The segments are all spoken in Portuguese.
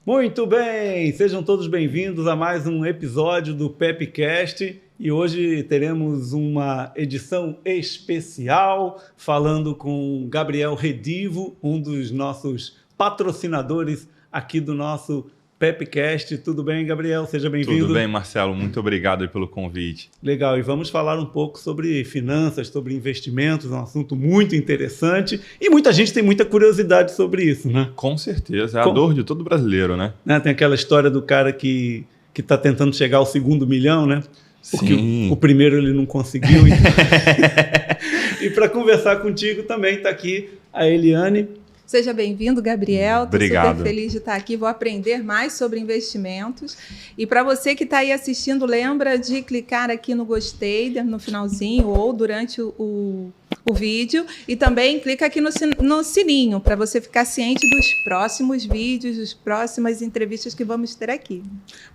Muito bem, sejam todos bem-vindos a mais um episódio do Pepcast e hoje teremos uma edição especial falando com Gabriel Redivo, um dos nossos patrocinadores aqui do nosso Pepcast. Tudo bem, Gabriel? Seja bem-vindo. Tudo bem, Marcelo. Muito obrigado pelo convite. Legal, e vamos falar um pouco sobre finanças, sobre investimentos, um assunto muito interessante e muita gente tem muita curiosidade sobre isso, né? Com certeza, é a dor de todo brasileiro, né? Tem aquela história do cara que está tentando chegar ao segundo milhão, né? Porque o primeiro ele não conseguiu. E para conversar contigo também está aqui a Eliane. Seja bem-vindo, Gabriel. Estou super feliz de estar aqui. Vou aprender mais sobre investimentos. E para você que está aí assistindo, lembra de clicar aqui no gostei, no finalzinho ou durante o vídeo. E também clica aqui no sininho para você ficar ciente dos próximos vídeos, das próximas entrevistas que vamos ter aqui.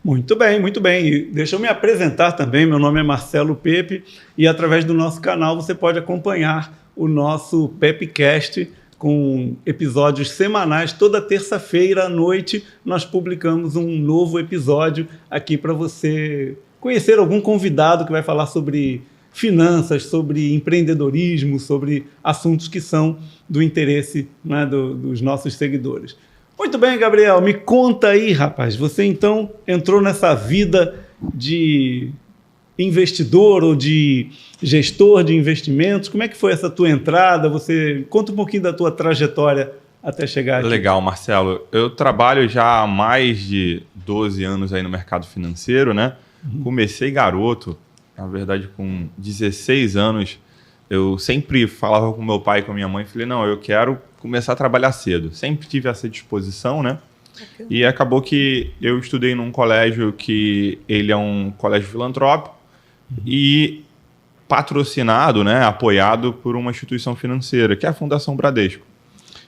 Muito bem, muito bem. E deixa eu me apresentar também. Meu nome é Marcelo Pepe e através do nosso canal você pode acompanhar o nosso Pepcast com episódios semanais. Toda terça-feira à noite nós publicamos um novo episódio aqui para você conhecer algum convidado que vai falar sobre finanças, sobre empreendedorismo, sobre assuntos que são do interesse, né, dos nossos seguidores. Muito bem, Gabriel, me conta aí, rapaz, você então entrou nessa vida de investidor ou de gestor de investimentos. Como é que foi essa tua entrada? Você conta um pouquinho da tua trajetória até chegar aqui. Legal, Marcelo. Eu trabalho já há mais de 12 anos aí no mercado financeiro, né? Comecei garoto, na verdade com 16 anos. Eu sempre falava com meu pai e com a minha mãe, falei, não, eu quero começar a trabalhar cedo. Sempre tive essa disposição, né? E acabou que eu estudei num colégio que ele é um colégio filantrópico, e patrocinado, né, apoiado por uma instituição financeira, que é a Fundação Bradesco.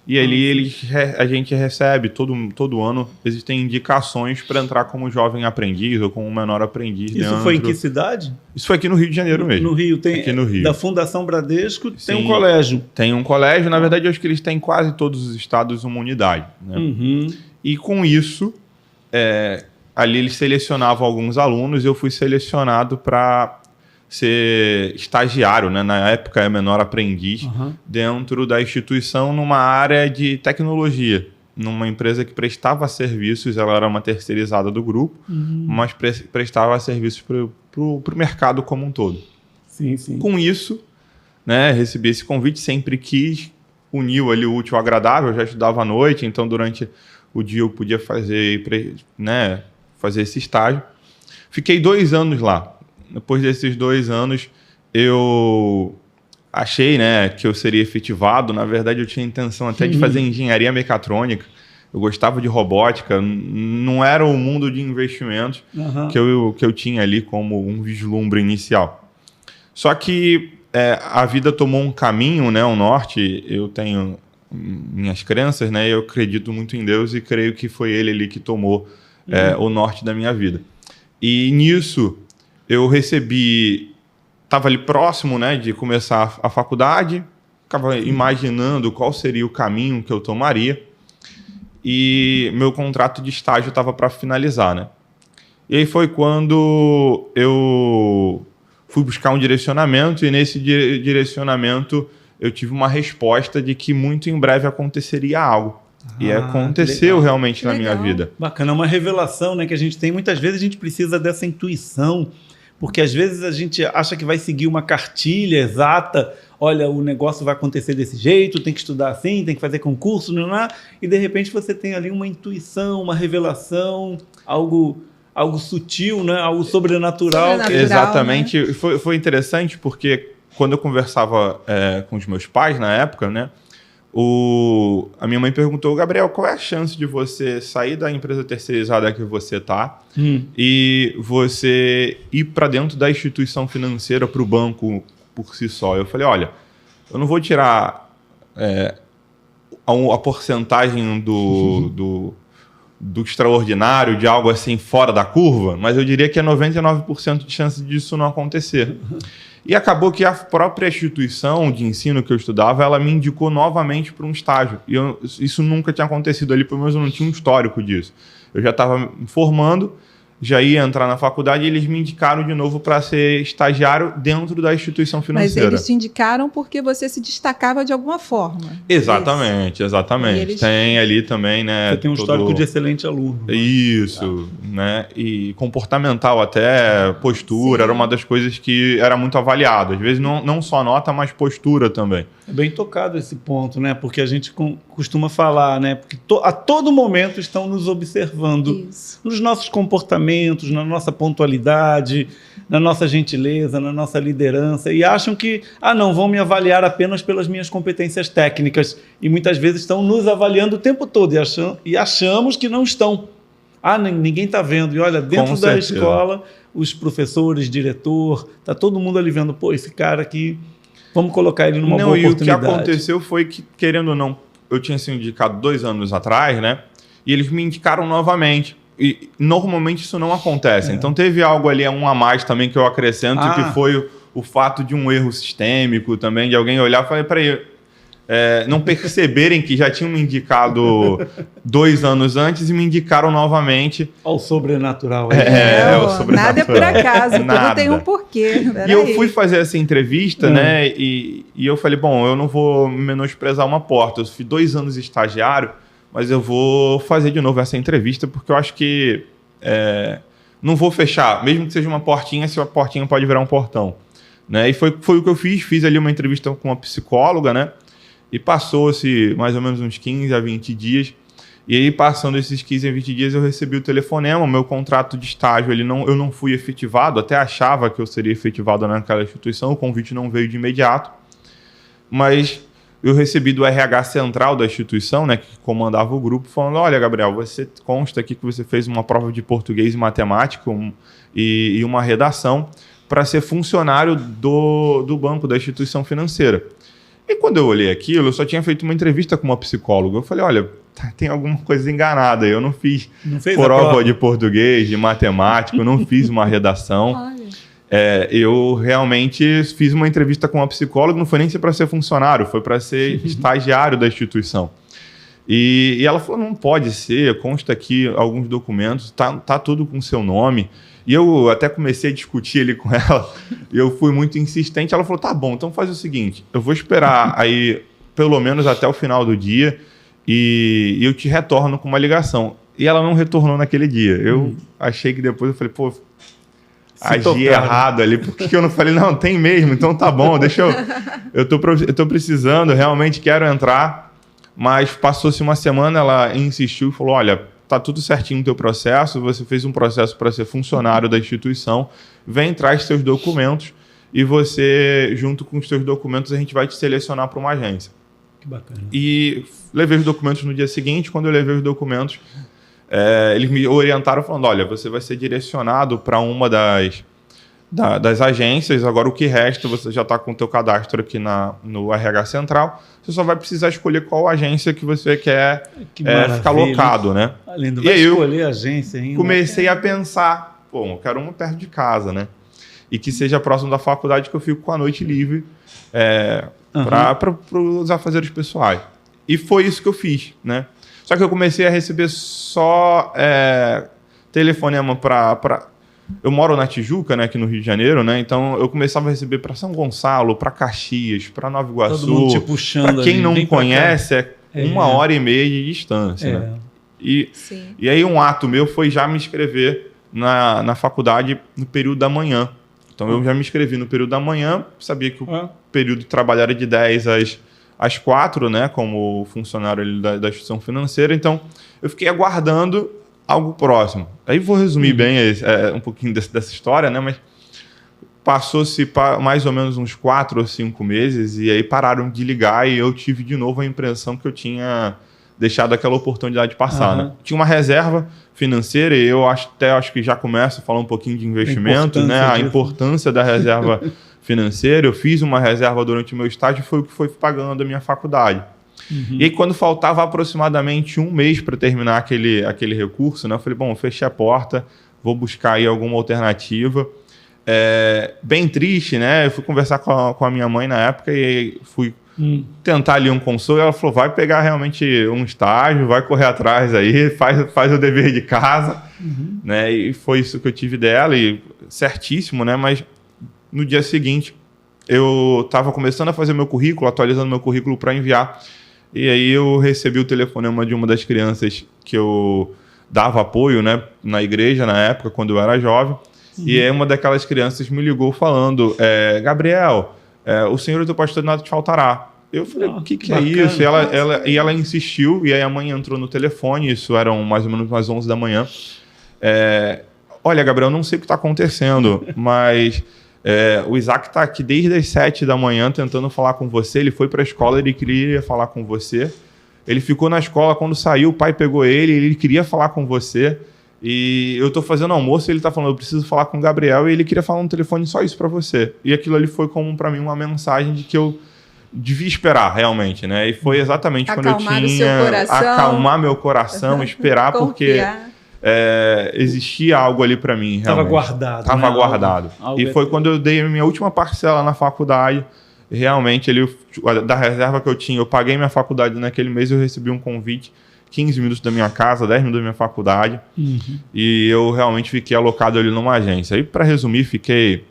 E ali a gente recebe, todo ano, existem indicações para entrar como jovem aprendiz ou como menor aprendiz. Isso foi em que cidade? Isso foi aqui no Rio de Janeiro mesmo. No Rio, tem aqui no Rio. Da Fundação Bradesco. Sim, tem um colégio. Tem um colégio, na verdade eu acho que eles têm em quase todos os estados uma unidade. Né? E com isso, ali eles selecionavam alguns alunos e eu fui selecionado para ser estagiário, né? Na época é menor aprendiz, dentro da instituição numa área de tecnologia, numa empresa que prestava serviços, ela era uma terceirizada do grupo, mas prestava serviços para o mercado como um todo. Sim, sim. Com isso, né, recebi esse convite, sempre quis, uniu ali o útil ao agradável, eu já estudava à noite, então durante o dia eu podia fazer esse estágio. Fiquei 2 anos lá. Depois desses 2 anos, eu achei, né, que eu seria efetivado. Na verdade, eu tinha intenção até de fazer engenharia mecatrônica. Eu gostava de robótica. Não era o mundo de investimentos que eu tinha ali como um vislumbre inicial. Só que a vida tomou um caminho, né, um norte. Eu tenho minhas crenças, né, eu acredito muito em Deus e creio que foi Ele ali que tomou o norte da minha vida. E nisso eu estava ali próximo, né, de começar a faculdade, ficava imaginando qual seria o caminho que eu tomaria e meu contrato de estágio estava para finalizar, né? E aí foi quando eu fui buscar um direcionamento e nesse direcionamento eu tive uma resposta de que muito em breve aconteceria algo. E aconteceu realmente na minha vida. Bacana, é uma revelação, né, que a gente tem. Muitas vezes a gente precisa dessa intuição, porque às vezes a gente acha que vai seguir uma cartilha exata. Olha, o negócio vai acontecer desse jeito, tem que estudar assim, tem que fazer concurso, e de repente você tem ali uma intuição, uma revelação, algo sutil, né, algo sobrenatural. Exatamente. Né? Foi interessante porque quando eu conversava com os meus pais na época, né, a minha mãe perguntou, Gabriel, qual é a chance de você sair da empresa terceirizada que você está e você ir para dentro da instituição financeira, para o banco por si só? Eu falei, olha, eu não vou tirar a porcentagem do extraordinário, de algo assim fora da curva, mas eu diria que é 99% de chance disso não acontecer. E acabou que a própria instituição de ensino que eu estudava, ela me indicou novamente para um estágio. E isso nunca tinha acontecido ali, pelo menos eu não tinha um histórico disso. Eu já estava me formando, já ia entrar na faculdade e eles me indicaram de novo para ser estagiário dentro da instituição financeira. Mas eles te indicaram porque você se destacava de alguma forma. Exatamente, exatamente. Eles... Tem ali também, né? Você tem um histórico de excelente aluno. Isso, né? E comportamental até, postura, era uma das coisas que era muito avaliado. Às vezes não só nota, mas postura também. É bem tocado esse ponto, né? Porque a gente costuma falar, né? Porque a todo momento estão nos observando nos nossos comportamentos, na nossa pontualidade, na nossa gentileza, na nossa liderança, e acham que, não, vão me avaliar apenas pelas minhas competências técnicas, e muitas vezes estão nos avaliando o tempo todo, e achamos que não estão. Ninguém está vendo. E olha, dentro da escola, os professores, diretor, está todo mundo ali vendo, esse cara aqui... Vamos colocar ele numa boa oportunidade. E o que aconteceu foi que, querendo ou não, eu tinha sido indicado 2 anos atrás, né? E eles me indicaram novamente. E normalmente isso não acontece. Então teve algo ali, um a mais também que eu acrescento, que foi o fato de um erro sistêmico também, de alguém olhar e falar, peraí, não perceberem que já tinham me indicado 2 anos antes e me indicaram novamente. Olha o sobrenatural. O sobrenatural. Nada é por acaso, tudo tem um porquê. E eu fui fazer essa entrevista, né? E eu falei, bom, eu não vou menosprezar uma porta. Eu fiz 2 anos estagiário, mas eu vou fazer de novo essa entrevista, porque eu acho que não vou fechar. Mesmo que seja uma portinha, se a portinha pode virar um portão. Né? E foi o que eu fiz. Fiz ali uma entrevista com uma psicóloga, né? E passou-se mais ou menos uns 15 a 20 dias. E aí, passando esses 15 a 20 dias, eu recebi o telefonema. O meu contrato de estágio, eu não fui efetivado. Até achava que eu seria efetivado naquela instituição. O convite não veio de imediato. Mas eu recebi do RH central da instituição, né, que comandava o grupo, falando, olha, Gabriel, você consta aqui que você fez uma prova de português e matemática e uma redação para ser funcionário do banco, da instituição financeira. E quando eu olhei aquilo, eu só tinha feito uma entrevista com uma psicóloga. Eu falei, olha, tem alguma coisa enganada. Eu não fiz prova de português, de matemática, eu não fiz uma redação. Eu realmente fiz uma entrevista com uma psicóloga, não foi nem para ser funcionário, foi para ser estagiário da instituição. E ela falou, não pode ser, consta aqui alguns documentos, tá tudo com seu nome. E eu até comecei a discutir ali com ela, e eu fui muito insistente. Ela falou, tá bom, então faz o seguinte, eu vou esperar aí pelo menos até o final do dia e eu te retorno com uma ligação. E ela não retornou naquele dia. Eu achei que depois, eu falei, agi errado ali. Por que eu não falei, não, tem mesmo, então tá bom, deixa eu tô precisando, realmente quero entrar. Mas passou-se uma semana, ela insistiu e falou, olha, tá tudo certinho no teu processo, você fez um processo para ser funcionário da instituição, vem, traz seus documentos e você, junto com os seus documentos, a gente vai te selecionar para uma agência. Que bacana. E levei os documentos no dia seguinte. Quando eu levei os documentos, eles me orientaram falando, olha, você vai ser direcionado para uma das agências, agora o que resta, você já está com o teu cadastro aqui no RH Central, você só vai precisar escolher qual agência que você quer ficar alocado, né? Além do vai escolher a agência ainda. Comecei a pensar, eu quero uma perto de casa, né? E que seja próximo da faculdade, que eu fico com a noite livre para os afazeres pessoais. E foi isso que eu fiz, né? Só que eu comecei a receber só telefonema para... Eu moro na Tijuca, né, aqui no Rio de Janeiro, né? Então eu começava a receber para São Gonçalo, para Caxias, para Nova Iguaçu. Todo mundo te puxando. Para quem não conhece, é 1h30 de distância. Né? E aí um ato meu foi já me inscrever na faculdade no período da manhã. Então eu já me inscrevi no período da manhã, sabia que o período de trabalho era de 10 às 4, né, como funcionário da instituição financeira. Então eu fiquei aguardando algo próximo. Aí vou resumir bem um pouquinho dessa história, né? Mas passou-se mais ou menos uns 4 ou 5 meses e aí pararam de ligar e eu tive de novo a impressão que eu tinha deixado aquela oportunidade passar. Né? Tinha uma reserva financeira e eu acho que já começo a falar um pouquinho de investimento, né? A importância da reserva financeira. Eu fiz uma reserva durante o meu estágio e foi o que foi pagando a minha faculdade. E aí, quando faltava aproximadamente 1 mês para terminar aquele recurso, né, eu falei, bom, eu fechei a porta, vou buscar aí alguma alternativa. bem triste, né? Eu fui conversar com a minha mãe na época e fui tentar ali um consolo. Ela falou, vai pegar realmente um estágio, vai correr atrás aí, faz o dever de casa. Né? E foi isso que eu tive dela, e certíssimo, né? Mas no dia seguinte, eu estava começando a fazer meu currículo, atualizando meu currículo para enviar. E aí eu recebi o telefonema de uma das crianças que eu dava apoio, né, na igreja na época, quando eu era jovem. E aí uma daquelas crianças me ligou falando, Gabriel, o senhor do pastor nada te faltará. Eu falei, o que é isso? E ela insistiu, e aí a mãe entrou no telefone, isso eram mais ou menos umas 11 da manhã. Olha, Gabriel, não sei o que está acontecendo, mas o Isaac está aqui desde as 7 da manhã tentando falar com você. Ele foi para a escola, ele queria falar com você. Ele ficou na escola, quando saiu, o pai pegou ele queria falar com você. E eu estou fazendo almoço e ele está falando, eu preciso falar com o Gabriel, e ele queria falar no telefone só isso para você. E aquilo ali foi como para mim uma mensagem de que eu devia esperar realmente, né? E foi exatamente quando eu tinha acalmar meu coração, esperar, porque existia algo ali para mim. Estava guardado. Estava guardado. E foi quando eu dei a minha última parcela na faculdade. Realmente, da reserva que eu tinha, eu paguei minha faculdade naquele mês, eu recebi um convite, 15 minutos da minha casa, 10 minutos da minha faculdade. E eu realmente fiquei alocado ali numa agência. E para resumir, fiquei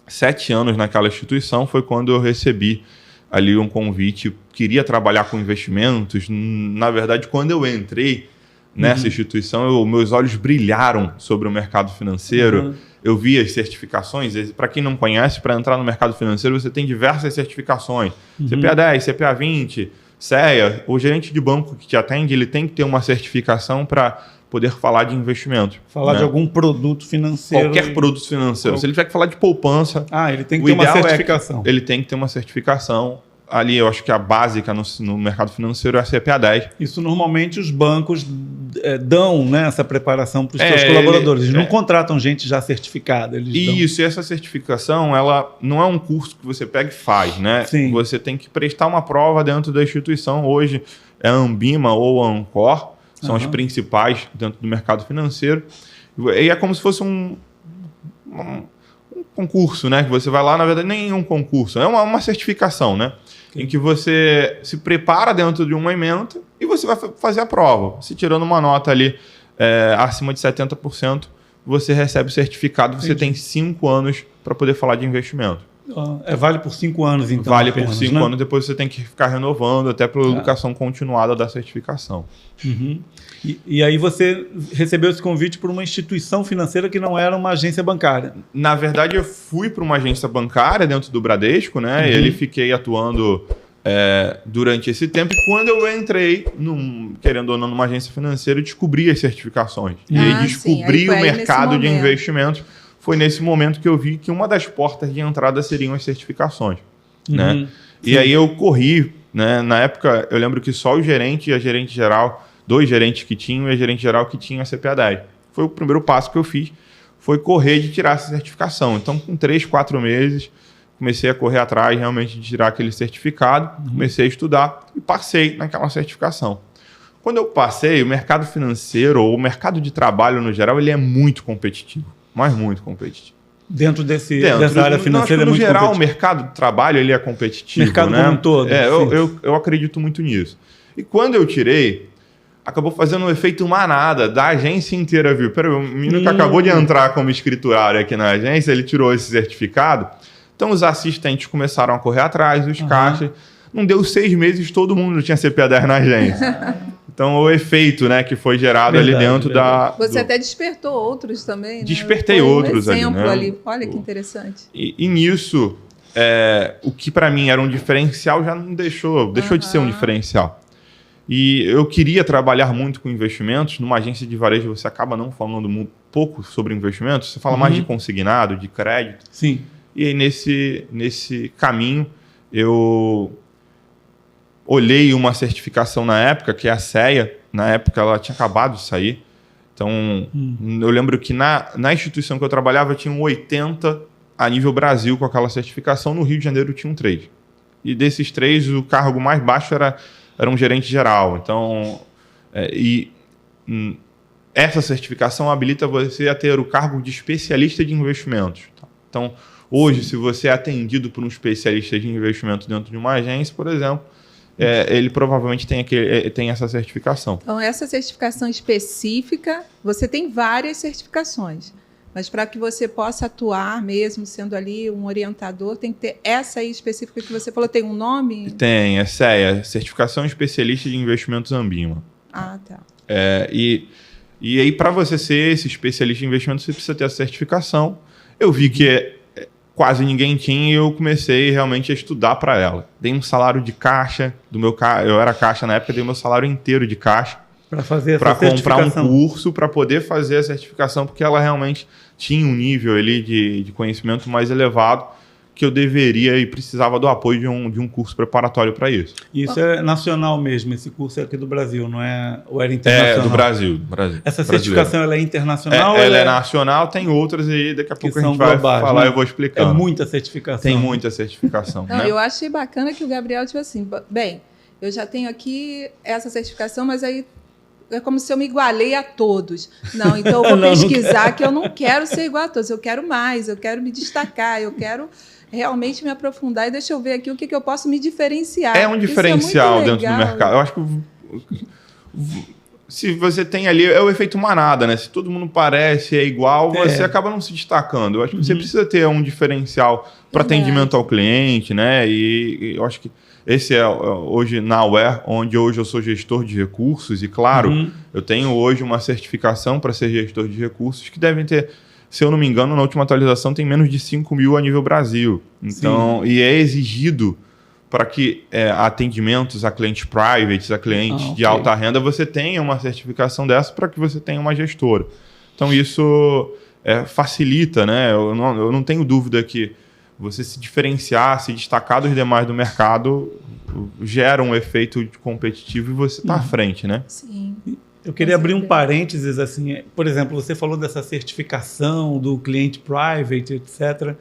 7 anos naquela instituição. Foi quando eu recebi ali um convite, queria trabalhar com investimentos. Na verdade, quando eu entrei nessa instituição, meus olhos brilharam sobre o mercado financeiro. Eu vi as certificações. Para quem não conhece, para entrar no mercado financeiro, você tem diversas certificações. CPA 10, CPA 20, CEA. O gerente de banco que te atende, ele tem que ter uma certificação para poder falar de investimento. Falar de algum produto financeiro. Qualquer produto financeiro. Se ele tiver que falar de poupança... ele tem que ter uma certificação. Ele tem que ter uma certificação. Ali, eu acho que a básica no mercado financeiro é a CPA 10. Isso normalmente os bancos dão, né, essa preparação para os seus colaboradores. Eles não contratam gente já certificada. Isso, e essa certificação, ela não é um curso que você pega e faz, né? Sim. Você tem que prestar uma prova dentro da instituição. Hoje é a Ambima ou a Ancor, são as principais dentro do mercado financeiro. E é como se fosse um concurso, né? Que você vai lá, na verdade, nem é um concurso, é uma certificação, né? Em que você se prepara dentro de uma ementa e você vai fazer a prova. Se tirando uma nota ali acima de 70%, você recebe o certificado. Você tem 5 anos para poder falar de investimento. Vale por 5 anos, então. Vale por 5 anos, depois você tem que ficar renovando até pela educação continuada da certificação. E aí você recebeu esse convite por uma instituição financeira que não era uma agência bancária. Na verdade, eu fui para uma agência bancária dentro do Bradesco, né? E fiquei atuando durante esse tempo. E quando eu entrei, querendo ou não, numa agência financeira, eu descobri as certificações. E aí descobri o mercado de investimentos. Foi nesse momento que eu vi que uma das portas de entrada seriam as certificações. Né? E aí eu corri, né? Na época, eu lembro que só o gerente e a gerente geral, 2 gerentes que tinham e a gerente geral que tinha a CPA 10. Foi o primeiro passo que eu fiz, foi correr de tirar essa certificação. Então, com 3, 4 meses, comecei a correr atrás realmente de tirar aquele certificado, comecei a estudar e passei naquela certificação. Quando eu passei, o mercado financeiro ou o mercado de trabalho no geral, ele é muito competitivo, mas muito competitivo. Dentro dessa área financeira é muito competitivo. No geral, o mercado de trabalho ele é competitivo. Mercado como um todo. Eu acredito muito nisso. E quando eu tirei, acabou fazendo um efeito manada da agência inteira, viu? Peraí, o menino que acabou de entrar como escriturário aqui na agência, ele tirou esse certificado. Então, os assistentes começaram a correr atrás, os caixas. Não deu 6 meses, todo mundo tinha CPA 10 na agência. Então, o efeito, né, que foi gerado ali dentro da... Você até despertou outros também, né? Despertei outros ali, né? Ali. Olha que interessante. E nisso, o que para mim era um diferencial já não deixou de ser um diferencial. E eu queria trabalhar muito com investimentos. Numa agência de varejo, você acaba não falando pouco sobre investimentos. Você fala mais de consignado, de crédito. Sim. E aí, nesse caminho, eu olhei uma certificação na época, que é a CEA. Na época, ela tinha acabado de sair. Então, eu lembro que na instituição que eu trabalhava, tinham 80 a nível Brasil com aquela certificação. No Rio de Janeiro, tinham 3. E desses 3, o cargo mais baixo era um gerente geral. Então, essa certificação habilita você a ter o cargo de especialista de investimentos. Então, hoje, se você é atendido por um especialista de investimento dentro de uma agência, por exemplo, ele provavelmente tem essa certificação. Então, essa certificação específica, você tem várias certificações, mas para que você possa atuar mesmo sendo ali um orientador, tem que ter essa aí específica que você falou, tem um nome? Tem, é CEA, Certificação Especialista de Investimentos Ambima. Ah, tá. E aí, para você ser esse especialista em investimentos, você precisa ter a certificação. Eu vi que quase ninguém tinha e eu comecei realmente a estudar para ela. Dei um salário de caixa, eu era caixa na época, dei meu salário inteiro de caixa para fazer essa para comprar um certificação. curso para poder fazer a certificação, porque ela realmente tinha um nível ali de conhecimento mais elevado que eu deveria e precisava do apoio de um curso preparatório para isso. Isso é nacional mesmo, esse curso é aqui do Brasil, não é? Ou era internacional? É, do Brasil. Essa certificação ela é internacional? Ela é nacional, tem outras aí, daqui a pouco a gente vai globais, falar, né? eu vou explicar. É muita certificação. Tem muita certificação. Não, né? eu achei bacana que o Gabriel, tipo assim, bem, eu já tenho aqui essa certificação, mas aí é como se eu me igualei a todos. Não, então eu vou pesquisar que eu não quero ser igual a todos, eu quero mais, eu quero me destacar, eu quero realmente me aprofundar e deixa eu ver aqui o que eu posso me diferenciar. É um diferencial dentro do mercado. Eu acho que se você tem ali, é o efeito manada, né? Se todo mundo parece, é igual, você acaba não se destacando. Eu acho que você precisa ter um diferencial para atendimento ao cliente, né? E eu acho que esse é hoje na Aware, onde hoje eu sou gestor de recursos e, claro, eu tenho hoje uma certificação para ser gestor de recursos que devem ter, se eu não me engano, na última atualização tem menos de 5 mil a nível Brasil. Então, e é exigido para que atendimentos a clientes privates, a clientes de alta renda, você tenha uma certificação dessa para que você tenha uma gestora. Então, isso facilita, né? Eu não tenho dúvida que você se diferenciar, se destacar dos demais do mercado, gera um efeito competitivo e você está à frente, né? Sim. Eu queria abrir um parênteses, assim, por exemplo, você falou dessa certificação do cliente private, etc.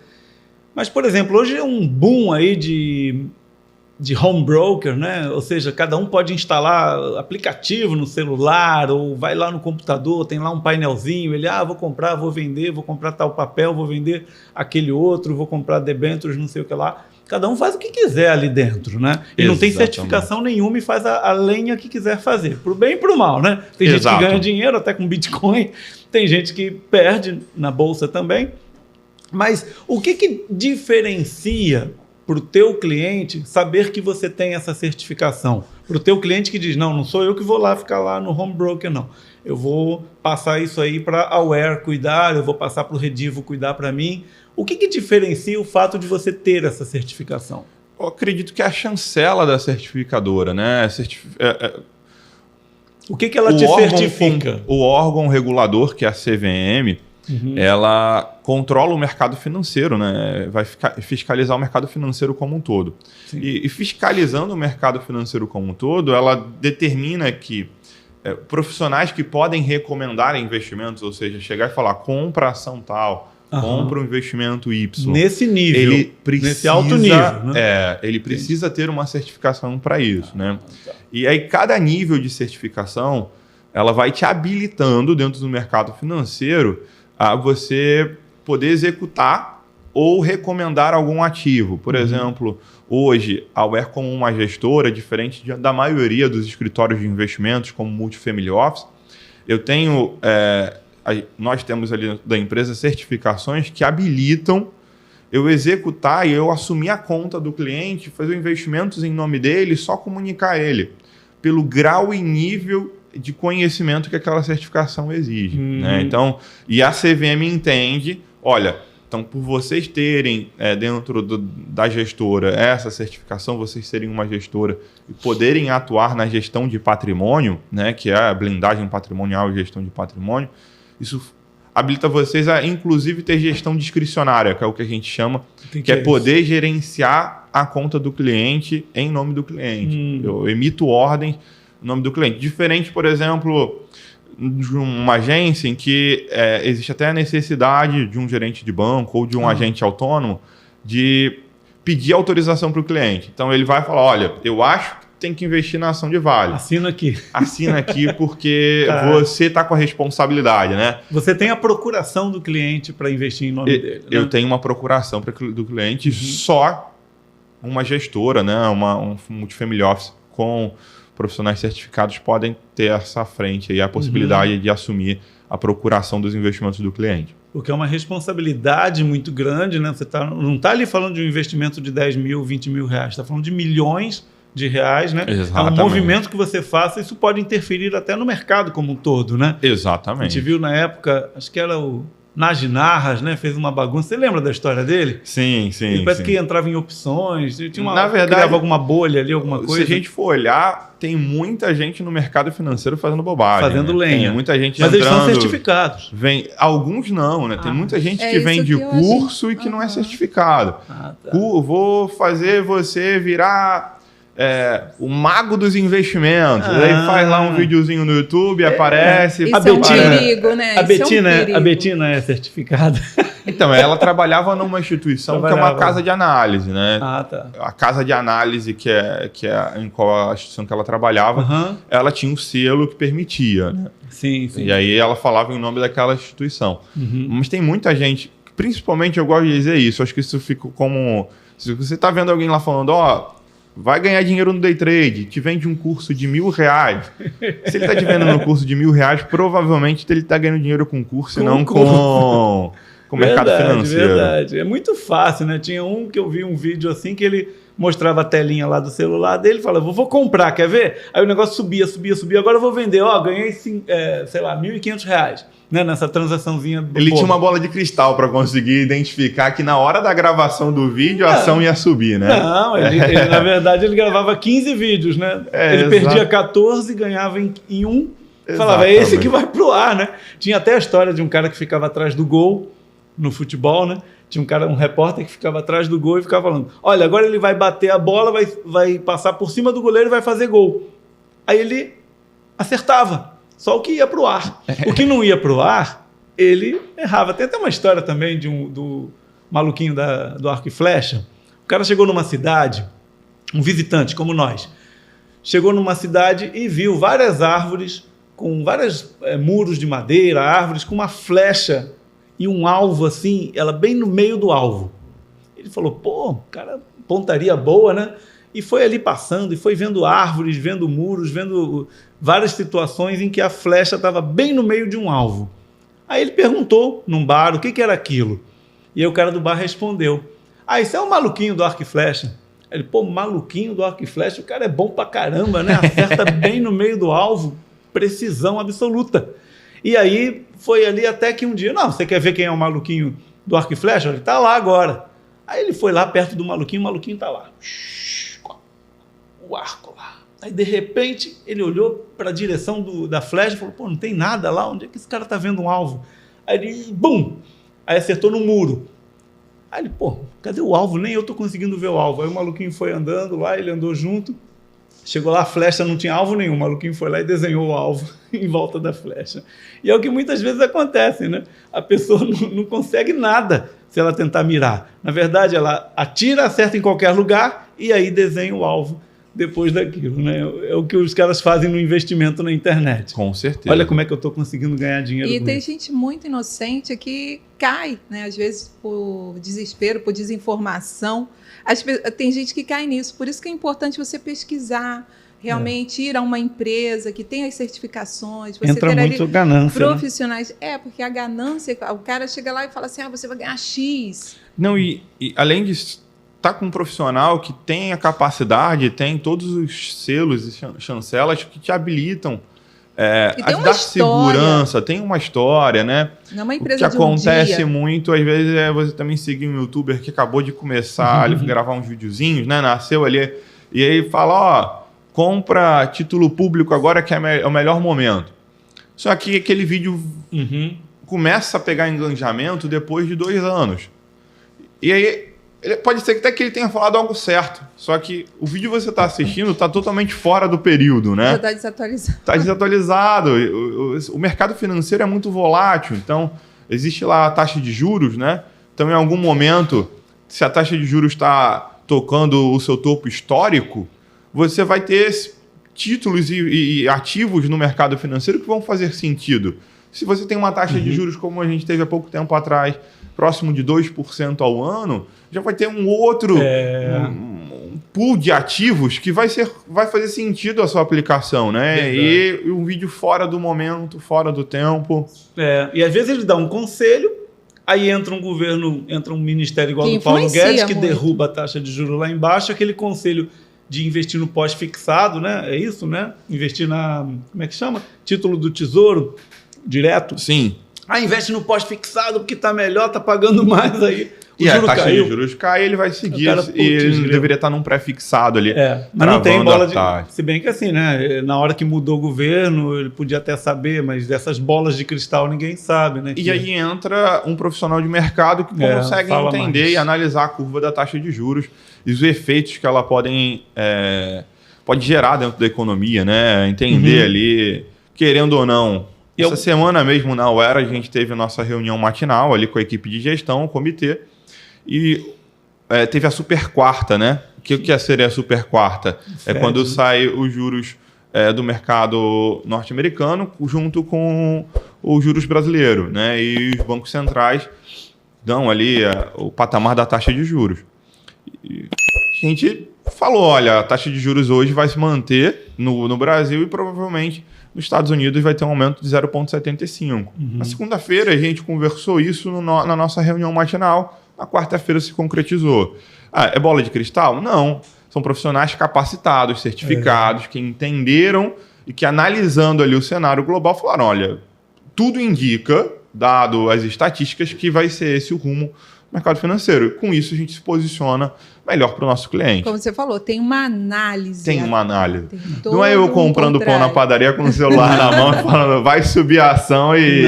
Mas, por exemplo, hoje é um boom aí de home broker, né? Ou seja, cada um pode instalar aplicativo no celular ou vai lá no computador, tem lá um painelzinho, ele, vou comprar, vou vender, vou comprar tal papel, vou vender aquele outro, vou comprar debêntures, não sei o que lá. Cada um faz o que quiser ali dentro, né? E não tem certificação nenhuma e faz a lenha que quiser fazer, pro bem e pro mal, né? Tem gente que ganha dinheiro até com Bitcoin, tem gente que perde na bolsa também. Mas o que diferencia para o teu cliente saber que você tem essa certificação? Para o teu cliente que diz, não sou eu que vou lá ficar lá no home broker, não. Eu vou passar isso aí para a Aware cuidar, eu vou passar para o Redivo cuidar para mim. O que diferencia o fato de você ter essa certificação? Eu acredito que é a chancela da certificadora, né? O que ela te certifica? O órgão regulador, que é a CVM, ela controla o mercado financeiro, né? Vai fiscalizar o mercado financeiro como um todo. E fiscalizando o mercado financeiro como um todo, ela determina que profissionais que podem recomendar investimentos, ou seja, chegar e falar, compra ação tal, compra um investimento Y. Nesse nível, ele precisa, nesse alto nível. Né? Ele precisa ter uma certificação para isso. Né? E aí, cada nível de certificação, ela vai te habilitando dentro do mercado financeiro a você poder executar ou recomendar algum ativo. Por exemplo, hoje, a Aware como uma gestora, diferente da maioria dos escritórios de investimentos, como Multifamily Office, eu tenho... nós temos ali dentro da empresa certificações que habilitam eu executar e eu assumir a conta do cliente, fazer investimentos em nome dele, só comunicar ele, pelo grau e nível de conhecimento que aquela certificação exige. Né? Então, e a CVM entende, olha, então por vocês terem dentro da gestora essa certificação, vocês serem uma gestora e poderem atuar na gestão de patrimônio, né, que é a blindagem patrimonial e gestão de patrimônio, isso habilita vocês a, inclusive, ter gestão discricionária, que é o que a gente chama, que é poder gerenciar a conta do cliente em nome do cliente. Eu emito ordens em nome do cliente. Diferente, por exemplo, de uma agência em que existe até a necessidade de um gerente de banco ou de um agente autônomo de pedir autorização para o cliente. Então, ele vai falar, olha, eu acho que tem que investir na ação de Vale. Assina aqui. Assina aqui porque você está com a responsabilidade, né? Você tem a procuração do cliente para investir em nome dele. Né? Eu tenho uma procuração do cliente, só uma gestora, né? Um multifamily office com profissionais certificados podem ter essa frente aí, a possibilidade de assumir a procuração dos investimentos do cliente. Porque é uma responsabilidade muito grande, né? Você não está ali falando de um investimento de 10 mil, 20 mil reais, está falando de milhões de reais, né? Exatamente. É um movimento que você faça, isso pode interferir até no mercado como um todo, né? Exatamente. A gente viu na época, acho que era o Nagy Narras, né? Fez uma bagunça. Você lembra da história dele? Sim. Ele parece que entrava em opções, tinha Na verdade, criava alguma bolha ali, alguma coisa. Se a gente for olhar, tem muita gente no mercado financeiro fazendo bobagem. Fazendo lenha. Tem muita gente Mas entrando... eles são certificados. Alguns não, né? Tem muita gente que vende curso e que não é certificado. Tá. Vou fazer você virar... o mago dos investimentos. Aí faz lá um videozinho no YouTube, aparece. Isso é um perigo, né? A Betina é certificada. Então, ela trabalhava numa instituição que é uma casa de análise, né? Tá. A casa de análise, que é em qual a instituição que ela trabalhava, ela tinha um selo que permitia, né? Sim. E aí ela falava em nome daquela instituição. Mas tem muita gente, principalmente eu gosto de dizer isso, acho que isso fica como... Se você está vendo alguém lá falando, vai ganhar dinheiro no day trade, te vende um curso de R$1.000. Se ele está te vendendo um curso de R$1.000, provavelmente ele está ganhando dinheiro com o curso e não com o mercado financeiro. Verdade. É muito fácil, né? Tinha um que eu vi um vídeo assim que ele mostrava a telinha lá do celular dele e falava, vou comprar, quer ver? Aí o negócio subia, agora eu vou vender. Ganhei, sei lá, R$1.500. Né, nessa transaçãozinha. Ele tinha uma bola de cristal para conseguir identificar que na hora da gravação do vídeo a ação ia subir, né? Não, ele, na verdade ele gravava 15 vídeos, né? Ele perdia 14, ganhava em um. Falava, é esse que vai pro ar, né? Tinha até a história de um cara que ficava atrás do gol no futebol, né? Tinha um repórter que ficava atrás do gol e ficava falando, olha, agora ele vai bater a bola, vai passar por cima do goleiro e vai fazer gol. Aí ele acertava. Só o que ia para o ar. O que não ia para o ar, ele errava. Tem até uma história também do maluquinho do arco e flecha. O cara chegou numa cidade, um visitante como nós, chegou numa cidade e viu várias árvores, com vários muros de madeira, árvores com uma flecha e um alvo assim, ela bem no meio do alvo. Ele falou, cara, pontaria boa, né? E foi ali passando, e foi vendo árvores, vendo muros, vendo várias situações em que a flecha estava bem no meio de um alvo. Aí ele perguntou num bar o que era aquilo. E aí o cara do bar respondeu, isso é um maluquinho do arco e flecha. Aí ele, maluquinho do arco e flecha, o cara é bom pra caramba, né? Acerta bem no meio do alvo, precisão absoluta. E aí foi ali até que um dia, você quer ver quem é o maluquinho do arco e flecha? Ele tá lá agora. Aí ele foi lá perto do maluquinho, o maluquinho tá lá. O arco lá. Aí, de repente, ele olhou para a direção da flecha e falou, não tem nada lá, onde é que esse cara tá vendo um alvo? Aí ele, bum! Aí acertou no muro. Aí ele, cadê o alvo? Nem eu tô conseguindo ver o alvo. Aí o maluquinho foi andando lá, ele andou junto, chegou lá, a flecha não tinha alvo nenhum, o maluquinho foi lá e desenhou o alvo em volta da flecha. E é o que muitas vezes acontece, né? A pessoa não consegue nada se ela tentar mirar. Na verdade, ela atira, acerta em qualquer lugar e aí desenha o alvo depois daquilo, né? É o que os caras fazem no investimento na internet. Com certeza. Olha como é que eu estou conseguindo ganhar dinheiro. E tem gente muito inocente que cai, né? Às vezes por desespero, por desinformação. Tem gente que cai nisso. Por isso que é importante você pesquisar, realmente ir a uma empresa que tem as certificações. Você entra muito ganância. Profissionais. Né? Porque a ganância, o cara chega lá e fala assim, você vai ganhar X. Não, e além disso, tá com um profissional que tem a capacidade, tem todos os selos e chancelas que te habilitam a dar segurança, tem uma história, né? Não é uma empresa o que acontece muito, às vezes, é você também seguir um youtuber que acabou de começar a gravar uns videozinhos, né? Nasceu ali, e aí fala, compra título público agora que é o melhor momento. Só que aquele vídeo começa a pegar engajamento depois de 2 anos. E aí, pode ser que até que ele tenha falado algo certo, só que o vídeo que você está assistindo está totalmente fora do período, né? Já está desatualizado. Está desatualizado. O mercado financeiro é muito volátil, então existe lá a taxa de juros, né? Então, em algum momento, se a taxa de juros está tocando o seu topo histórico, você vai ter títulos e ativos no mercado financeiro que vão fazer sentido. Se você tem uma taxa de juros como a gente teve há pouco tempo atrás, próximo de 2% ao ano, já vai ter um outro um pool de ativos que vai fazer sentido a sua aplicação, né? E um vídeo fora do momento, fora do tempo. E às vezes ele dá um conselho, aí entra um governo, entra um ministério igual do Paulo Guedes, que derruba a taxa de juros lá embaixo, aquele conselho de investir no pós-fixado, né? É isso, né? Investir como é que chama? Título do Tesouro, direto. Sim. Investe no pós-fixado porque tá melhor, tá pagando mais aí. E a taxa de juros cai, ele vai seguir. Ele deveria estar num pré-fixado ali. Mas não tem bola de... Se bem que assim, né? Na hora que mudou o governo, ele podia até saber, mas dessas bolas de cristal ninguém sabe, né? E aí entra um profissional de mercado que consegue entender e analisar a curva da taxa de juros e os efeitos que ela pode gerar dentro da economia, né? Entender ali, querendo ou não. Essa semana mesmo, na UERA, a gente teve a nossa reunião matinal ali com a equipe de gestão, o comitê, e teve a super quarta, né? O que seria a super quarta? É quando sai os juros do mercado norte-americano junto com os juros brasileiros, né? E os bancos centrais dão ali o patamar da taxa de juros. E a gente falou, olha, a taxa de juros hoje vai se manter no Brasil e provavelmente nos Estados Unidos vai ter um aumento de 0,75. Na segunda-feira a gente conversou isso na nossa reunião matinal. Na quarta-feira se concretizou. É bola de cristal? Não. São profissionais capacitados, certificados, que entenderam e que, analisando ali o cenário global, falaram, olha, tudo indica, dado as estatísticas, que vai ser esse o rumo do mercado financeiro. Com isso, a gente se posiciona melhor para o nosso cliente. Como você falou, tem uma análise. Tem uma análise. Não é eu comprando pão na padaria com o celular na mão e falando, vai subir a ação e...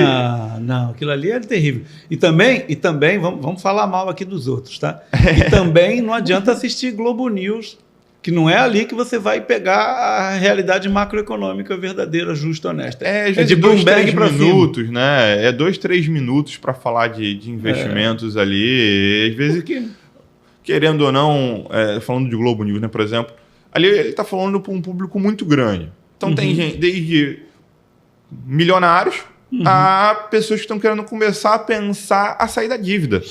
Não, aquilo ali é terrível. E também vamos falar mal aqui dos outros, tá? E também não adianta assistir Globo News, que não é ali que você vai pegar a realidade macroeconômica verdadeira, justa, honesta. É de 2, 3 minutos, né? É 2, 3 minutos para falar de investimentos ali. Às vezes, querendo ou não, falando de Globo News, né, por exemplo, ali ele está falando para um público muito grande. Então tem gente, desde milionários a pessoas que estão querendo começar a pensar a sair da dívida.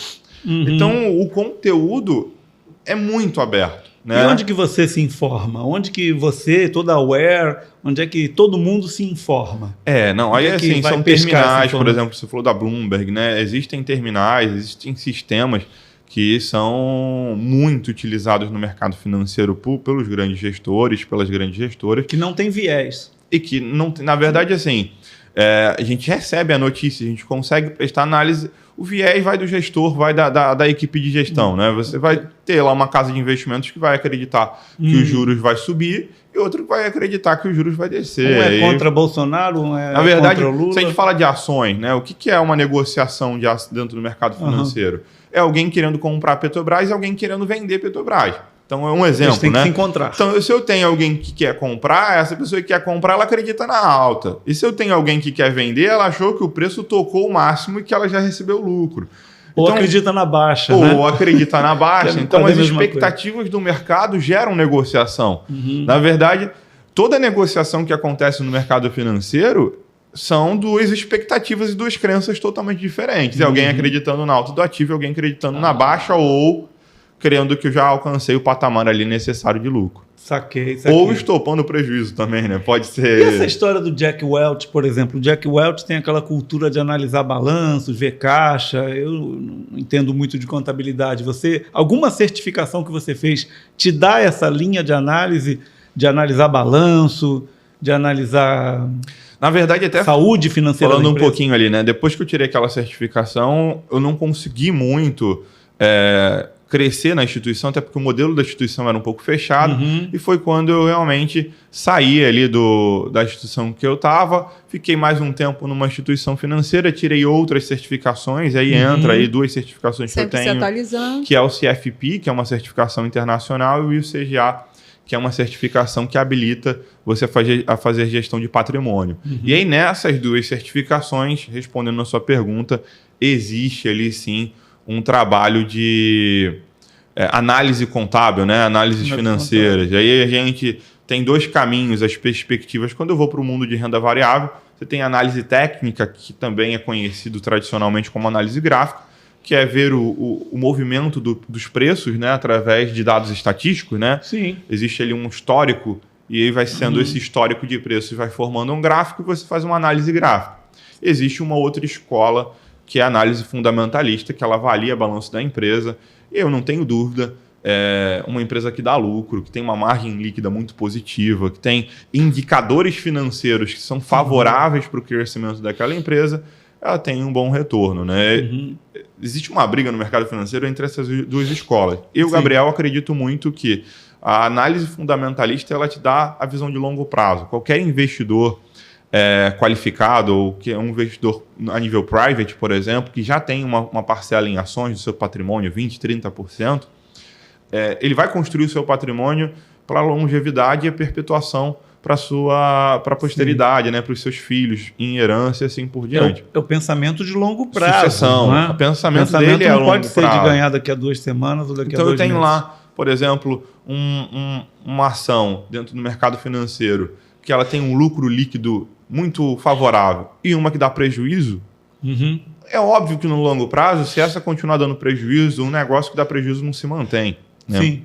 Então o conteúdo é muito aberto. Né? E onde que você se informa? Onde que você, toda a Aware, onde é que todo mundo se informa? Aí assim, são terminais, por exemplo, você falou da Bloomberg, né? Existem terminais, existem sistemas que são muito utilizados no mercado financeiro pelos grandes gestores, pelas grandes gestoras. Que não tem viés. E que, não, na verdade, assim, a gente recebe a notícia, a gente consegue prestar análise. O viés vai do gestor, vai da equipe de gestão, né? Você vai ter lá uma casa de investimentos que vai acreditar que os juros vai subir e outro que vai acreditar que os juros vai descer. Um é contra Bolsonaro, um é na verdade, contra Lula. Se a gente fala de ações, né? O que é uma negociação dentro do mercado financeiro? É alguém querendo comprar Petrobras e alguém querendo vender Petrobras. Então é um exemplo, eles têm que se encontrar. Então, se eu tenho alguém que quer comprar, essa pessoa que quer comprar, ela acredita na alta. E se eu tenho alguém que quer vender, ela achou que o preço tocou o máximo e que ela já recebeu lucro. Ou acredita na baixa. Ou acredita na baixa. Então, as expectativas do mercado geram negociação. Na verdade, toda negociação que acontece no mercado financeiro são duas expectativas e duas crenças totalmente diferentes. Alguém acreditando na alta do ativo e alguém acreditando na baixa ou crendo que eu já alcancei o patamar ali necessário de lucro. Saquei. Ou estopando o prejuízo também, né? Pode ser... E essa história do Jack Welch, por exemplo? O Jack Welch tem aquela cultura de analisar balanços, ver caixa. Eu não entendo muito de contabilidade. Alguma certificação que você fez te dá essa linha de análise, de analisar balanço, de analisar... Na verdade, até saúde financeira. Falando um pouquinho ali, né? Depois que eu tirei aquela certificação, eu não consegui muito... crescer na instituição, até porque o modelo da instituição era um pouco fechado, e foi quando eu realmente saí ali da instituição que eu estava, fiquei mais um tempo numa instituição financeira, tirei outras certificações, aí entra aí 2 certificações sempre que eu tenho, se atualizando. Que é o CFP, que é uma certificação internacional, e o CGA, que é uma certificação que habilita você a fazer gestão de patrimônio. E aí nessas 2 certificações, respondendo a sua pergunta, existe ali sim um trabalho de análise contábil, né? Análises financeiras. Aí a gente tem dois caminhos, as perspectivas. Quando eu vou para o mundo de renda variável, você tem a análise técnica, que também é conhecido tradicionalmente como análise gráfica, que é ver o movimento dos preços, né? Através de dados estatísticos, né? Sim. Existe ali um histórico, e aí vai sendo esse histórico de preços, vai formando um gráfico e você faz uma análise gráfica. Existe uma outra escola, que é a análise fundamentalista, que ela avalia o balanço da empresa. Eu não tenho dúvida, uma empresa que dá lucro, que tem uma margem líquida muito positiva, que tem indicadores financeiros que são favoráveis para o crescimento daquela empresa, ela tem um bom retorno, né? Existe uma briga no mercado financeiro entre essas duas escolas. Eu, Gabriel, acredito muito que a análise fundamentalista ela te dá a visão de longo prazo. Qualquer investidor qualificado, ou que é um investidor a nível private, por exemplo, que já tem uma parcela em ações do seu patrimônio, 20%, 30%, ele vai construir o seu patrimônio para a longevidade e a perpetuação para a posteridade, né, para os seus filhos, em herança e assim por diante. É o pensamento de longo prazo. Sucessão. Não é? O pensamento dele é a longo prazo. Não pode ser de ganhar daqui a 2 semanas ou daqui a 2 meses. Então eu tenho lá, por exemplo, uma ação dentro do mercado financeiro que ela tem um lucro líquido muito favorável e uma que dá prejuízo. É óbvio que no longo prazo, se essa continuar dando prejuízo, um negócio que dá prejuízo não se mantém. Né? Sim.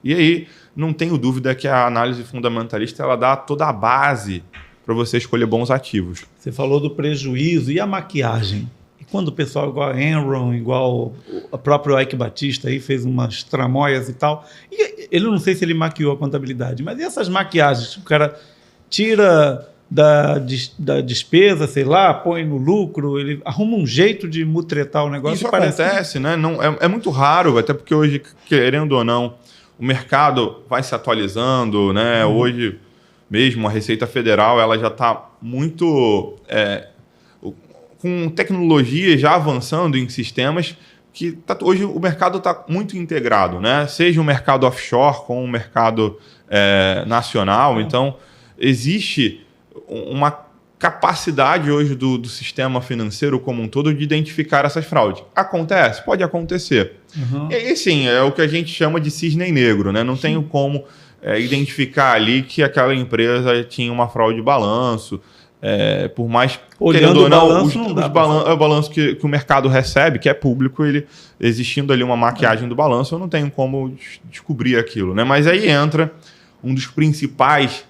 E aí, não tenho dúvida que a análise fundamentalista ela dá toda a base para você escolher bons ativos. Você falou do prejuízo e a maquiagem. E quando o pessoal igual a Enron, igual o próprio Ike Batista aí fez umas tramóias e tal, e ele não sei se ele maquiou a contabilidade, mas e essas maquiagens? O cara tira da despesa, sei lá, põe no lucro, ele arruma um jeito de mutretar o negócio. Isso acontece, né? Não, é muito raro, até porque hoje, querendo ou não, o mercado vai se atualizando, né? Hoje mesmo a Receita Federal ela já está muito com tecnologia já avançando em sistemas que hoje o mercado está muito integrado, né? Seja o mercado offshore com o mercado nacional. Então, existe uma capacidade hoje do sistema financeiro como um todo de identificar essas fraudes. Acontece? Pode acontecer. E sim, é o que a gente chama de cisne negro, né? Não tenho como identificar ali que aquela empresa tinha uma fraude de balanço. Por mais olhando o balanço, o balanço que o mercado recebe, que é público, ele existindo ali uma maquiagem do balanço, eu não tenho como descobrir aquilo, né? Mas aí entra um dos principais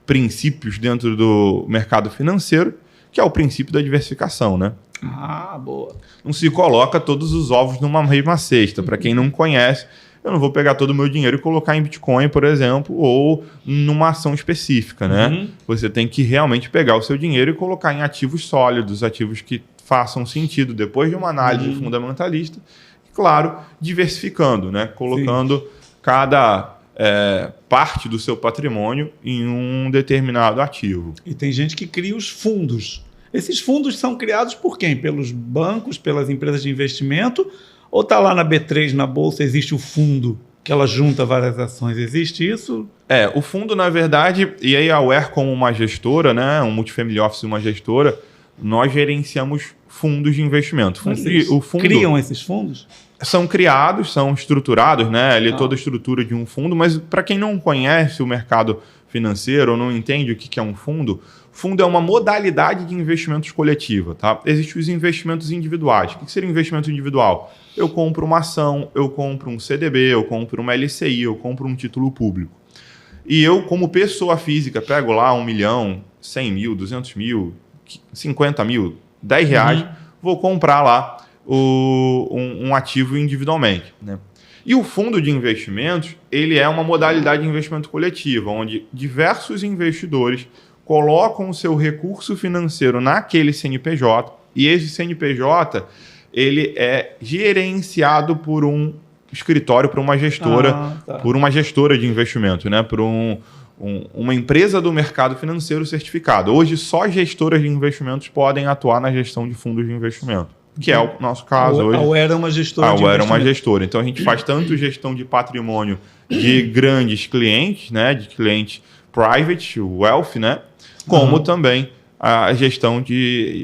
princípios dentro do mercado financeiro, que é o princípio da diversificação, né? Ah, boa. Não se coloca todos os ovos numa mesma cesta. Para quem não conhece, eu não vou pegar todo o meu dinheiro e colocar em Bitcoin, por exemplo, ou numa ação específica, né? Você tem que realmente pegar o seu dinheiro e colocar em ativos sólidos, ativos que façam sentido depois de uma análise fundamentalista. E, claro, diversificando, né? Colocando cada parte do seu patrimônio em um determinado ativo. E tem gente que cria os fundos. Esses fundos são criados por quem? Pelos bancos, pelas empresas de investimento? Ou está lá na B3, na Bolsa, existe o fundo que ela junta várias ações? Existe isso? O fundo, na verdade, e aí a Aware como uma gestora, né, um multifamily office, uma gestora, nós gerenciamos fundos de investimento. Criam esses fundos? São criados, são estruturados, né? Ali toda a estrutura de um fundo, mas para quem não conhece o mercado financeiro ou não entende o que é um fundo é uma modalidade de investimentos coletiva, tá? Existem os investimentos individuais. O que seria um investimento individual? Eu compro uma ação, eu compro um CDB, eu compro uma LCI, eu compro um título público. E eu, como pessoa física, pego lá 1 milhão, 100 mil, 200 mil, 50 mil, 10 reais, vou comprar lá um ativo individualmente, né? E o fundo de investimentos, ele é uma modalidade de investimento coletivo, onde diversos investidores colocam o seu recurso financeiro naquele CNPJ, e esse CNPJ ele é gerenciado por um escritório, por uma gestora, por uma gestora de investimento, né? Por uma empresa do mercado financeiro certificada. Hoje, só gestoras de investimentos podem atuar na gestão de fundos de investimento, que é o nosso caso hoje. A Aware é uma gestora de investimento. A Aware é uma gestora. Então, a gente faz tanto gestão de patrimônio de grandes clientes, né? De clientes private, wealth, né? Como também a gestão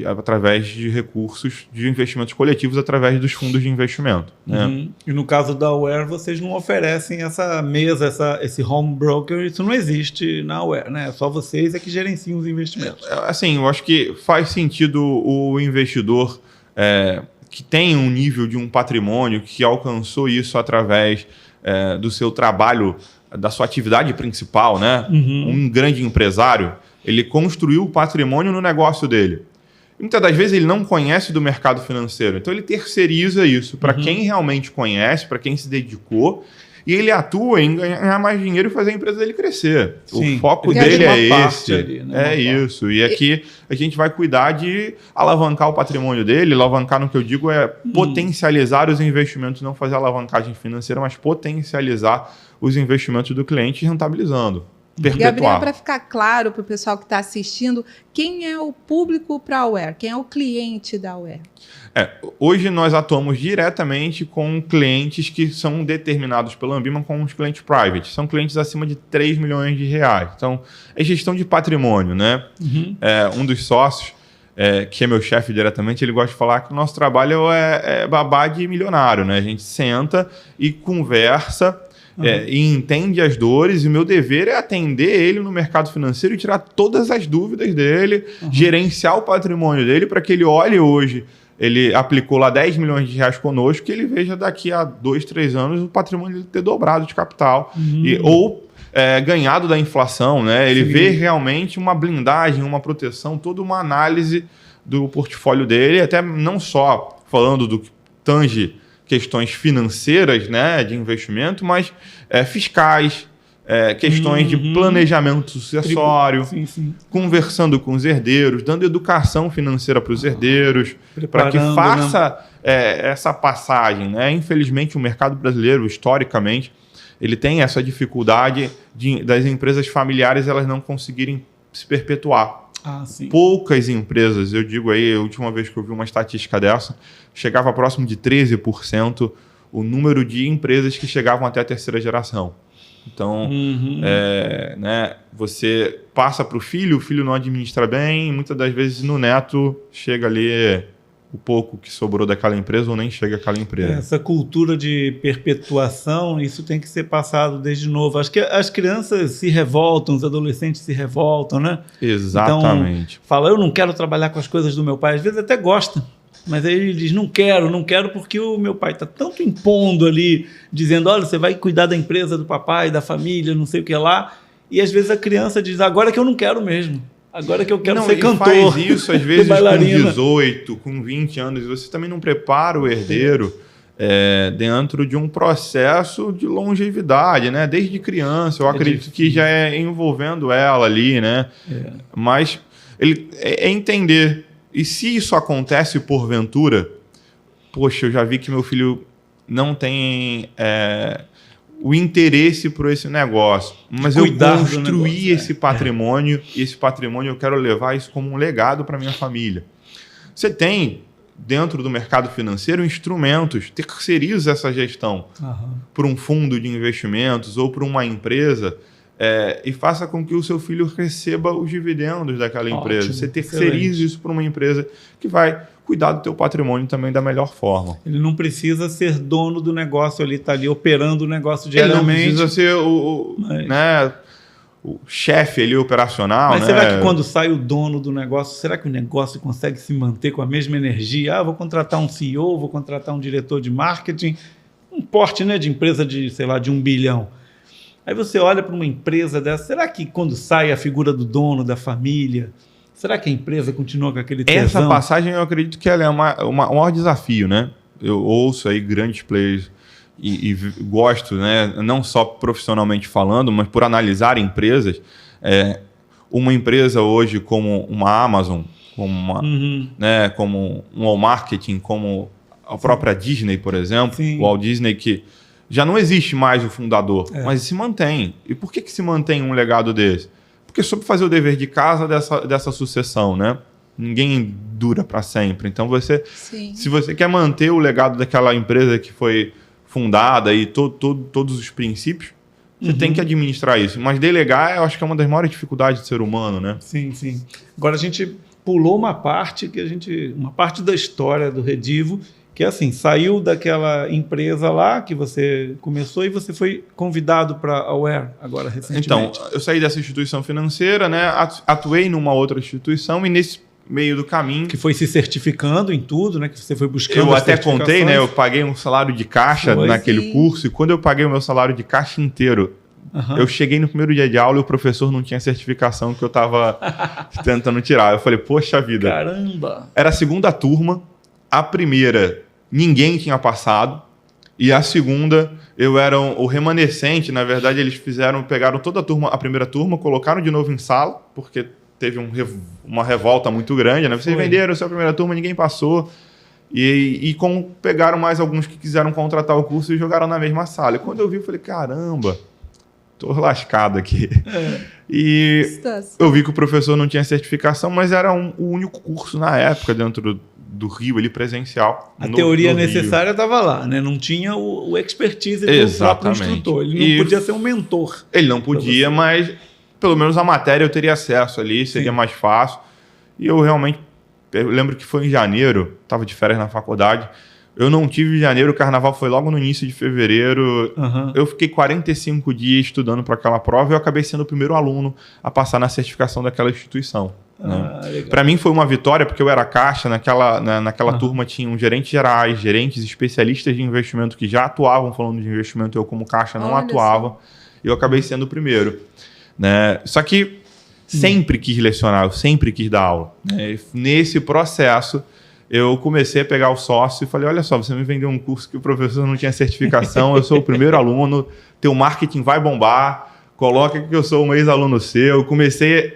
através de recursos de investimentos coletivos através dos fundos de investimento. Né? Uhum. E no caso da Aware, vocês não oferecem essa mesa, esse home broker, isso não existe na Aware, né? Só vocês é que gerenciam os investimentos. Assim, eu acho que faz sentido o investidor que tem um nível de um patrimônio, que alcançou isso através do seu trabalho, da sua atividade principal, né? Uhum. Um grande empresário, ele construiu o patrimônio no negócio dele. E muitas das vezes ele não conhece do mercado financeiro, então ele terceiriza isso para quem realmente conhece, para quem se dedicou, e ele atua em ganhar mais dinheiro e fazer a empresa dele crescer. Sim, o foco dele é esse. Ali, né? Isso. E aqui a gente vai cuidar de alavancar o patrimônio dele. Alavancar, no que eu digo, é potencializar os investimentos, não fazer alavancagem financeira, mas potencializar os investimentos do cliente rentabilizando. Perpetuar. Gabriel, para ficar claro para o pessoal que está assistindo, quem é o público para a Aware? Quem é o cliente da Aware? Hoje nós atuamos diretamente com clientes que são determinados pela Ambima como os clientes private. São clientes acima de 3 milhões de reais. Então, é gestão de patrimônio, né? Um dos sócios, que é meu chefe diretamente, ele gosta de falar que o nosso trabalho é babá de milionário, né? A gente senta e conversa e entende as dores, e o meu dever é atender ele no mercado financeiro e tirar todas as dúvidas dele, gerenciar o patrimônio dele para que ele olhe hoje. Ele aplicou lá 10 milhões de reais conosco, que ele veja daqui a 2, 3 anos o patrimônio dele ter dobrado de capital. Ou ganhado da inflação, né? Ele vê realmente uma blindagem, uma proteção, toda uma análise do portfólio dele, até não só falando do que tange questões financeiras, né, de investimento, mas fiscais, questões de planejamento sucessório, conversando com os herdeiros, dando educação financeira para os herdeiros, para que faça essa passagem. Né? Infelizmente, o mercado brasileiro, historicamente, ele tem essa dificuldade das empresas familiares elas não conseguirem se perpetuar. Poucas empresas, eu digo aí, a última vez que eu vi uma estatística dessa, chegava próximo de 13% o número de empresas que chegavam até a terceira geração. Então, né, você passa para o filho não administra bem, e muitas das vezes no neto chega ali o pouco que sobrou daquela empresa ou nem chega àquela empresa. Essa cultura de perpetuação, isso tem que ser passado desde novo. Acho que as crianças se revoltam, os adolescentes se revoltam, né? Exatamente. Então, fala, eu não quero trabalhar com as coisas do meu pai. Às vezes até gosta, mas aí ele diz, não quero porque o meu pai está tanto impondo ali, dizendo, olha, você vai cuidar da empresa do papai, da família, não sei o que lá. E às vezes a criança diz, agora que eu não quero mesmo. Agora que eu quero ser cantor. Faz isso, às vezes, com 18, com 20 anos. Você também não prepara o herdeiro dentro de um processo de longevidade, né? Desde criança. Eu acredito que já é envolvendo ela ali, né? Mas ele entender. E se isso acontece porventura, poxa, eu já vi que meu filho não tem o interesse por esse negócio, mas eu construí esse patrimônio, e esse patrimônio eu quero levar isso como um legado para minha família. Você tem, dentro do mercado financeiro, instrumentos, terceiriza essa gestão por um fundo de investimentos ou por uma empresa e faça com que o seu filho receba os dividendos daquela empresa. Você terceiriza isso para uma empresa que vai cuidar do teu patrimônio também da melhor forma. Ele não precisa ser dono do negócio, ele está ali operando o negócio diariamente. Ele não precisa ser o chefe ali operacional. Mas né? será que quando sai o dono do negócio, será que o negócio consegue se manter com a mesma energia? Vou contratar um CEO, vou contratar um diretor de marketing, um porte, né, de empresa de, sei lá, de 1 bilhão. Aí você olha para uma empresa dessa, será que quando sai a figura do dono, da família, será que a empresa continua com aquele tesão? Essa passagem eu acredito que ela é o maior desafio, né? Eu ouço aí grandes players e gosto, né? Não só profissionalmente falando, mas por analisar empresas. Uma empresa hoje como uma Amazon, como um Walmart, como a própria Disney, por exemplo, o Walt Disney, que já não existe mais o fundador, mas se mantém. E por que se mantém um legado desse? Porque soube fazer o dever de casa dessa sucessão, né? Ninguém dura para sempre. Então, se você quer manter o legado daquela empresa que foi fundada e todos os princípios, você tem que administrar isso. Mas delegar, eu acho que é uma das maiores dificuldades do ser humano, né? Sim, sim. Agora, a gente pulou uma parte da história do Redivo, que é assim, saiu daquela empresa lá que você começou e você foi convidado para a Aware agora recentemente. Então, eu saí dessa instituição financeira, né? Atuei numa outra instituição e nesse meio do caminho... Que foi se certificando em tudo, né? Que você foi buscando Eu até contei, né? Eu paguei um salário de caixa naquele curso e quando eu paguei o meu salário de caixa inteiro, eu cheguei no primeiro dia de aula e o professor não tinha certificação que eu estava tentando tirar. Eu falei, poxa vida. Caramba! Era a segunda turma. A primeira, ninguém tinha passado. E a segunda, eu era o remanescente. Na verdade, eles pegaram toda a turma, a primeira turma, colocaram de novo em sala, porque teve uma revolta muito grande, né? Vocês venderam a sua primeira turma, ninguém passou. E pegaram mais alguns que quiseram contratar o curso e jogaram na mesma sala. E quando eu vi, eu falei, caramba, tô lascado aqui. E eu vi que o professor não tinha certificação, mas era o único curso na época dentro do Rio, ali presencial. A teoria necessária estava lá, né? Não tinha o expertise do próprio instrutor. Ele não podia ser um mentor. Ele não podia, mas pelo menos a matéria eu teria acesso ali, seria mais fácil. E eu lembro que foi em janeiro, estava de férias na faculdade. Eu não tive em janeiro, o carnaval foi logo no início de fevereiro. Eu fiquei 45 dias estudando para aquela prova e eu acabei sendo o primeiro aluno a passar na certificação daquela instituição. Para mim foi uma vitória, porque eu era caixa, naquela turma tinham gerentes gerais, gerentes especialistas de investimento que já atuavam falando de investimento, eu como caixa não atuava, e eu acabei sendo o primeiro. Né? Só que sempre quis lecionar, eu sempre quis dar aula. Né? Nesse processo, eu comecei a pegar o sócio e falei, olha só, você me vendeu um curso que o professor não tinha certificação, eu sou o primeiro aluno, teu marketing vai bombar, coloca que eu sou um ex-aluno seu.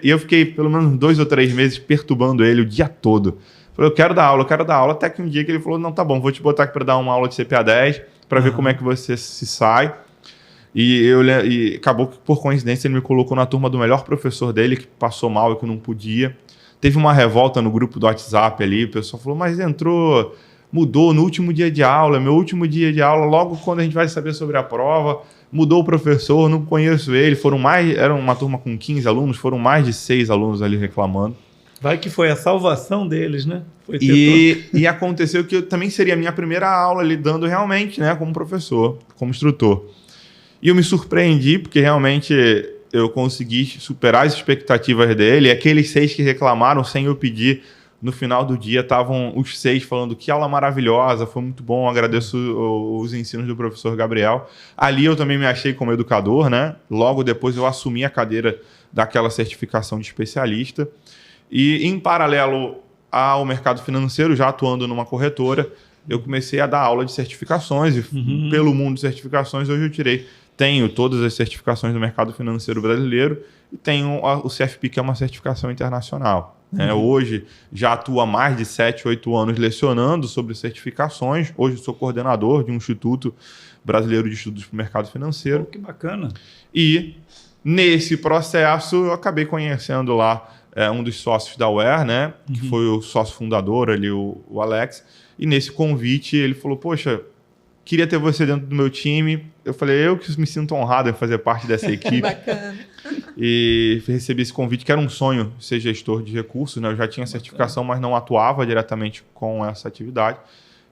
E eu fiquei pelo menos 2 ou 3 meses perturbando ele o dia todo. Falei, eu quero dar aula, até que um dia que ele falou, não, tá bom, vou te botar aqui para dar uma aula de CPA 10, para ver como é que você se sai. E acabou que, por coincidência, ele me colocou na turma do melhor professor dele, que passou mal e que não podia. Teve uma revolta no grupo do WhatsApp ali, o pessoal falou, mas mudou no último dia de aula, meu último dia de aula, logo quando a gente vai saber sobre a prova, mudou o professor, não conheço ele, era uma turma com 15 alunos, foram mais de 6 alunos ali reclamando. Vai que foi a salvação deles, né? E aconteceu que também seria a minha primeira aula lidando realmente, né, como professor, como instrutor. E eu me surpreendi, porque realmente eu consegui superar as expectativas dele. E aqueles 6 que reclamaram sem eu pedir, no final do dia estavam os 6 falando que aula maravilhosa, foi muito bom, agradeço os ensinos do professor Gabriel. Ali eu também me achei como educador, né? Logo depois eu assumi a cadeira daquela certificação de especialista. E em paralelo ao mercado financeiro, já atuando numa corretora, eu comecei a dar aula de certificações. E pelo mundo de certificações, hoje eu tenho todas as certificações do mercado financeiro brasileiro e tenho o CFP, que é uma certificação internacional. Hoje já atuo há mais de 7, 8 anos lecionando sobre certificações. Hoje sou coordenador de um Instituto Brasileiro de Estudos para o Mercado Financeiro. Que bacana. E nesse processo eu acabei conhecendo lá um dos sócios da Aware, né? Que foi o sócio fundador ali, o Alex. E nesse convite ele falou, poxa, queria ter você dentro do meu time. Eu falei, eu que me sinto honrado em fazer parte dessa equipe. Bacana. E recebi esse convite, que era um sonho ser gestor de recursos, né? Eu já tinha certificação, mas não atuava diretamente com essa atividade.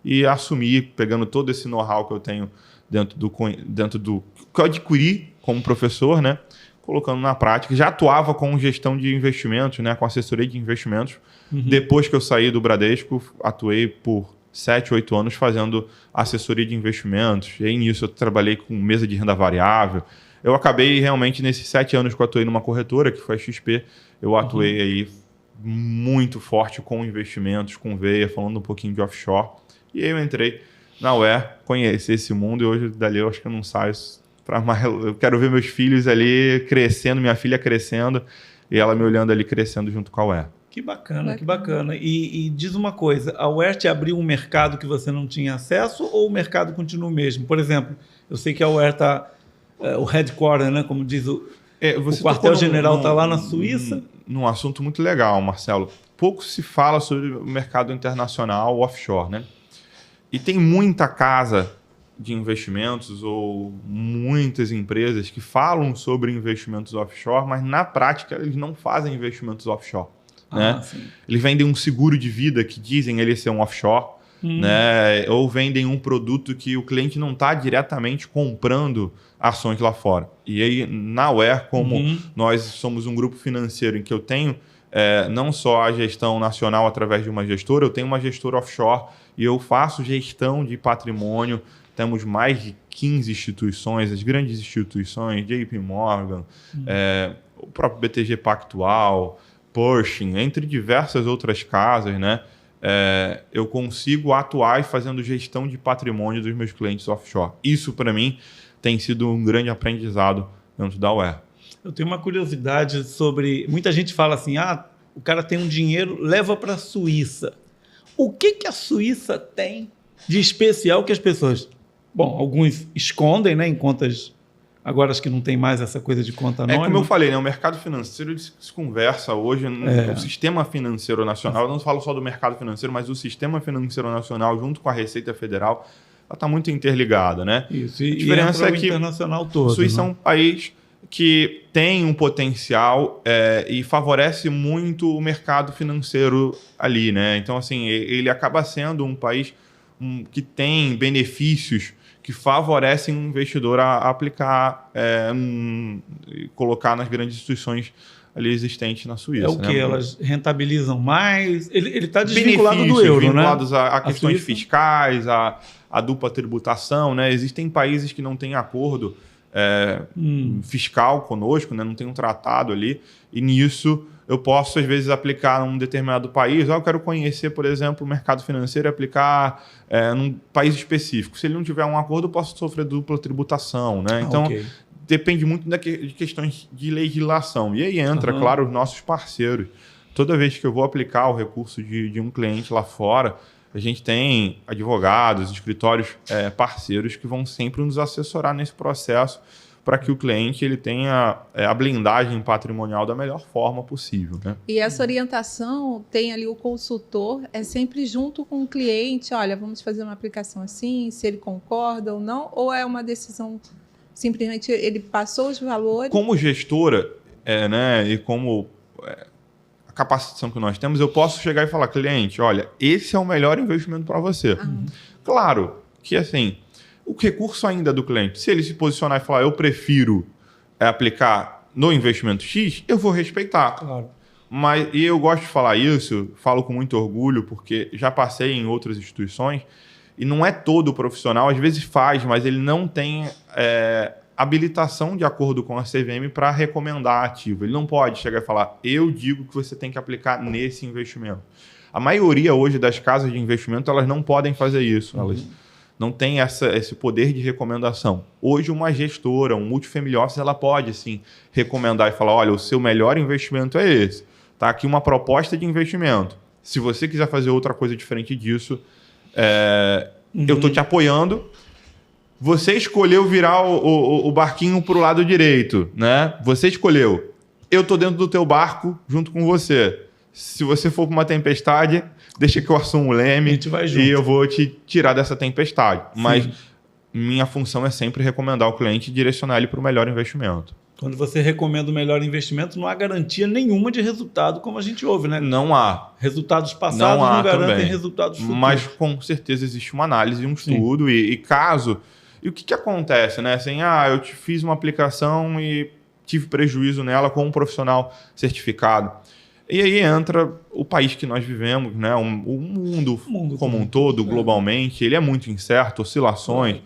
E assumi, pegando todo esse know-how que eu tenho dentro do que eu adquiri como professor, né? Colocando na prática. Já atuava com gestão de investimentos, né? Com assessoria de investimentos. Depois que eu saí do Bradesco, atuei por 7, 8 anos fazendo assessoria de investimentos. E aí nisso eu trabalhei com mesa de renda variável. Eu acabei realmente, nesses 7 anos que eu atuei numa corretora, que foi a XP, eu atuei aí muito forte com investimentos, com veia, falando um pouquinho de offshore. E aí eu entrei na Aware, conheci esse mundo e hoje dali eu acho que eu não saio para mais. Eu quero ver meus filhos ali crescendo, minha filha crescendo e ela me olhando ali crescendo junto com a Aware. Que bacana, que bacana. E diz uma coisa, a Aware te abriu um mercado que você não tinha acesso ou o mercado continua o mesmo? Por exemplo, eu sei que a Aware está, o headquarter, né, como diz o quartel-general está lá na Suíça. Num assunto muito legal, Marcelo. Pouco se fala sobre o mercado internacional offshore, né? E tem muita casa de investimentos ou muitas empresas que falam sobre investimentos offshore, mas na prática eles não fazem investimentos offshore. né? Eles vendem um seguro de vida que dizem ele ser um offshore, né? Ou vendem um produto que o cliente não está diretamente comprando ações lá fora. E aí, na Aware, como nós somos um grupo financeiro em que eu tenho não só a gestão nacional através de uma gestora, eu tenho uma gestora offshore e eu faço gestão de patrimônio. Temos mais de 15 instituições, as grandes instituições, JP Morgan, o próprio BTG Pactual, Pershing, entre diversas outras casas, né? Eu consigo atuar fazendo gestão de patrimônio dos meus clientes offshore. Isso, para mim, tem sido um grande aprendizado dentro da Aware. Eu tenho uma curiosidade sobre... Muita gente fala assim, o cara tem um dinheiro, leva para a Suíça. O que a Suíça tem de especial que as pessoas... Bom, alguns escondem, né, em contas... Agora acho que não tem mais essa coisa de conta anônima. Como eu falei, né, o mercado financeiro se conversa hoje no sistema financeiro nacional. Eu não falo só do mercado financeiro, mas o sistema financeiro nacional junto com a Receita Federal, ela está muito interligada, né? Isso, a diferença é que internacional todo, a Suíça é um país que tem um potencial e favorece muito o mercado financeiro ali, né? Então, assim, ele acaba sendo um país que tem benefícios que favorecem o investidor a aplicar, colocar nas grandes instituições ali existentes na Suíça. É o que? Né? Elas rentabilizam mais? Ele está desvinculado do euro, vinculados né? a questões fiscais, a dupla tributação, né? Existem países que não têm acordo fiscal conosco, né? Não tem um tratado ali, e nisso eu posso, às vezes, aplicar num determinado país. Eu quero conhecer, por exemplo, o mercado financeiro e aplicar num país específico. Se ele não tiver um acordo, eu posso sofrer dupla tributação, né? Então, depende muito de questões de legislação. E aí entra, claro, os nossos parceiros. Toda vez que eu vou aplicar o recurso de um cliente lá fora, a gente tem advogados, escritórios parceiros que vão sempre nos assessorar nesse processo para que o cliente ele tenha a blindagem patrimonial da melhor forma possível, né? E essa orientação tem ali o consultor, é sempre junto com o cliente, olha, vamos fazer uma aplicação assim, se ele concorda ou não, ou é uma decisão, simplesmente ele passou os valores? Como gestora, né, e como a capacitação que nós temos, eu posso chegar e falar, cliente, olha, esse é o melhor investimento para você. Claro que, assim, o recurso ainda do cliente, se ele se posicionar e falar, eu prefiro aplicar no investimento X, eu vou respeitar. Claro. E eu gosto de falar isso, falo com muito orgulho, porque já passei em outras instituições, e não é todo profissional, às vezes faz, mas ele não tem habilitação de acordo com a CVM para recomendar ativo. Ele não pode chegar e falar, eu digo que você tem que aplicar nesse investimento. A maioria hoje das casas de investimento, elas não podem fazer isso. Elas não têm esse poder de recomendação. Hoje, uma gestora, um multifamily office, ela pode, sim, recomendar e falar, olha, o seu melhor investimento é esse. Tá aqui uma proposta de investimento. Se você quiser fazer outra coisa diferente disso, eu estou te apoiando. Você escolheu virar o barquinho para o lado direito, né? Você escolheu. Eu estou dentro do teu barco junto com você. Se você for para uma tempestade, deixa que eu assumo o leme e eu vou te tirar dessa tempestade. Sim. Mas minha função é sempre recomendar o cliente e direcionar ele para o melhor investimento. Quando você recomenda o melhor investimento, não há garantia nenhuma de resultado, como a gente ouve, né? Não há. Resultados passados não garantem também resultados futuros. Mas com certeza existe uma análise, um estudo e caso... E o que acontece, né? Assim, eu te fiz uma aplicação e tive prejuízo nela com um profissional certificado. E aí entra o país que nós vivemos, né? O mundo como um todo, globalmente, ele é muito incerto, oscilações,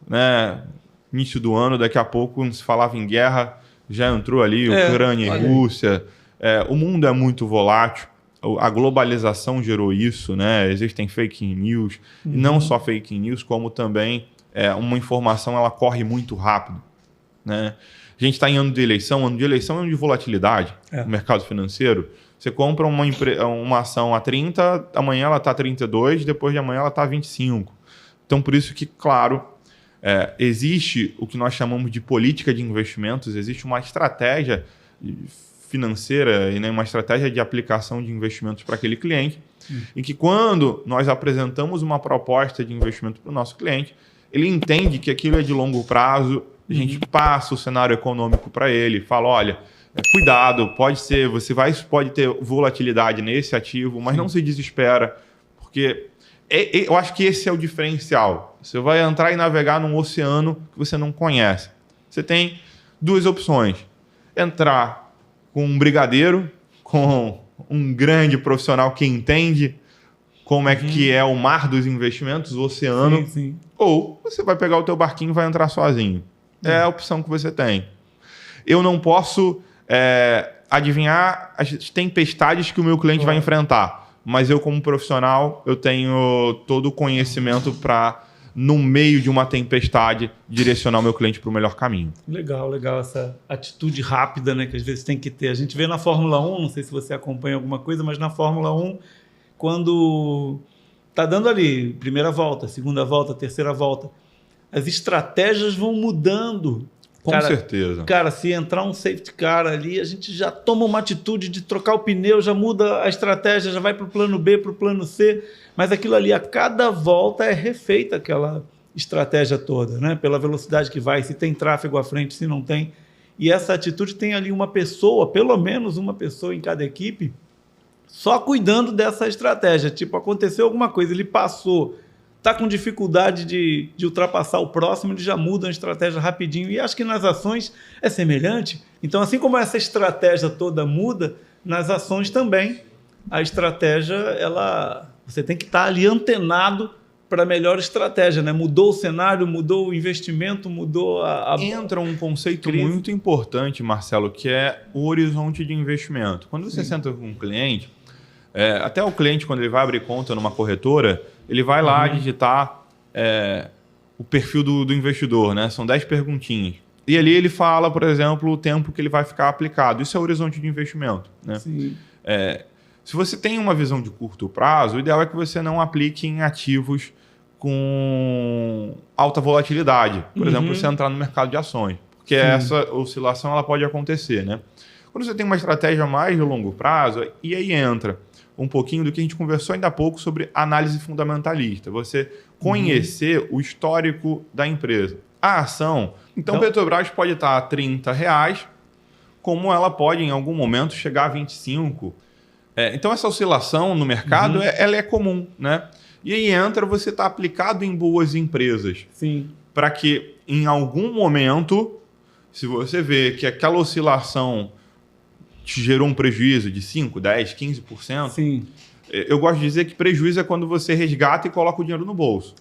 né? Início do ano, daqui a pouco, se falava em guerra, já entrou ali Ucrânia e Rússia. O mundo é muito volátil, a globalização gerou isso, né? Existem fake news, e não só fake news, como também uma informação ela corre muito rápido, né? A gente está em ano de eleição é ano de volatilidade no mercado financeiro. Você compra uma ação a 30, amanhã ela está a 32, depois de amanhã ela está a 25. Então, por isso que, claro, existe o que nós chamamos de política de investimentos, existe uma estratégia financeira e uma estratégia de aplicação de investimentos para aquele cliente, em que quando nós apresentamos uma proposta de investimento para o nosso cliente, ele entende que aquilo é de longo prazo, a gente passa o cenário econômico para ele, fala, olha, cuidado, pode ter volatilidade nesse ativo, mas não se desespera, porque eu acho que esse é o diferencial. Você vai entrar e navegar num oceano que você não conhece. Você tem duas opções. Entrar com um brigadeiro, com um grande profissional que entende como é que é o mar dos investimentos, o oceano, ou você vai pegar o teu barquinho e vai entrar sozinho. É a opção que você tem. Eu não posso adivinhar as tempestades que o meu cliente vai enfrentar, mas eu, como profissional, eu tenho todo o conhecimento para, no meio de uma tempestade, direcionar o meu cliente para o melhor caminho. Legal essa atitude rápida, né, que às vezes tem que ter. A gente vê na Fórmula 1, não sei se você acompanha alguma coisa, mas na Fórmula 1, quando está dando ali primeira volta, segunda volta, terceira volta, as estratégias vão mudando. Com certeza. Cara, se entrar um safety car ali, a gente já toma uma atitude de trocar o pneu, já muda a estratégia, já vai para o plano B, para o plano C. Mas aquilo ali, a cada volta é refeita aquela estratégia toda, né? Pela velocidade que vai, se tem tráfego à frente, se não tem. E essa atitude tem ali uma pessoa, pelo menos uma pessoa em cada equipe, só cuidando dessa estratégia. Tipo, aconteceu alguma coisa, ele passou, está com dificuldade de ultrapassar o próximo, ele já muda a estratégia rapidinho. E acho que nas ações é semelhante. Então, assim como essa estratégia toda muda, nas ações também, a estratégia, você tem que estar ali antenado para a melhor estratégia, né? Mudou o cenário, mudou o investimento, mudou Entra um conceito muito importante, Marcelo, que é o horizonte de investimento. Quando você senta com um cliente, até o cliente, quando ele vai abrir conta numa corretora, ele vai lá digitar o perfil do investidor, né? São 10 perguntinhas. E ali ele fala, por exemplo, o tempo que ele vai ficar aplicado. Isso é o horizonte de investimento, né? Sim. Se você tem uma visão de curto prazo, o ideal é que você não aplique em ativos com alta volatilidade. Por exemplo, você entrar no mercado de ações. Porque essa oscilação ela pode acontecer, né? Quando você tem uma estratégia mais de longo prazo, e aí entra um pouquinho do que a gente conversou ainda há pouco sobre análise fundamentalista. Você conhecer o histórico da empresa. A ação... Então, Petrobras pode estar a R$30, como ela pode, em algum momento, chegar a 25. Então, essa oscilação no mercado ela é comum, né? E aí entra você estar aplicado em boas empresas. Sim. Para que, em algum momento, se você vê que aquela oscilação te gerou um prejuízo de 5%, 10%, 15%, Sim. Eu gosto de dizer que prejuízo é quando você resgata e coloca o dinheiro no bolso.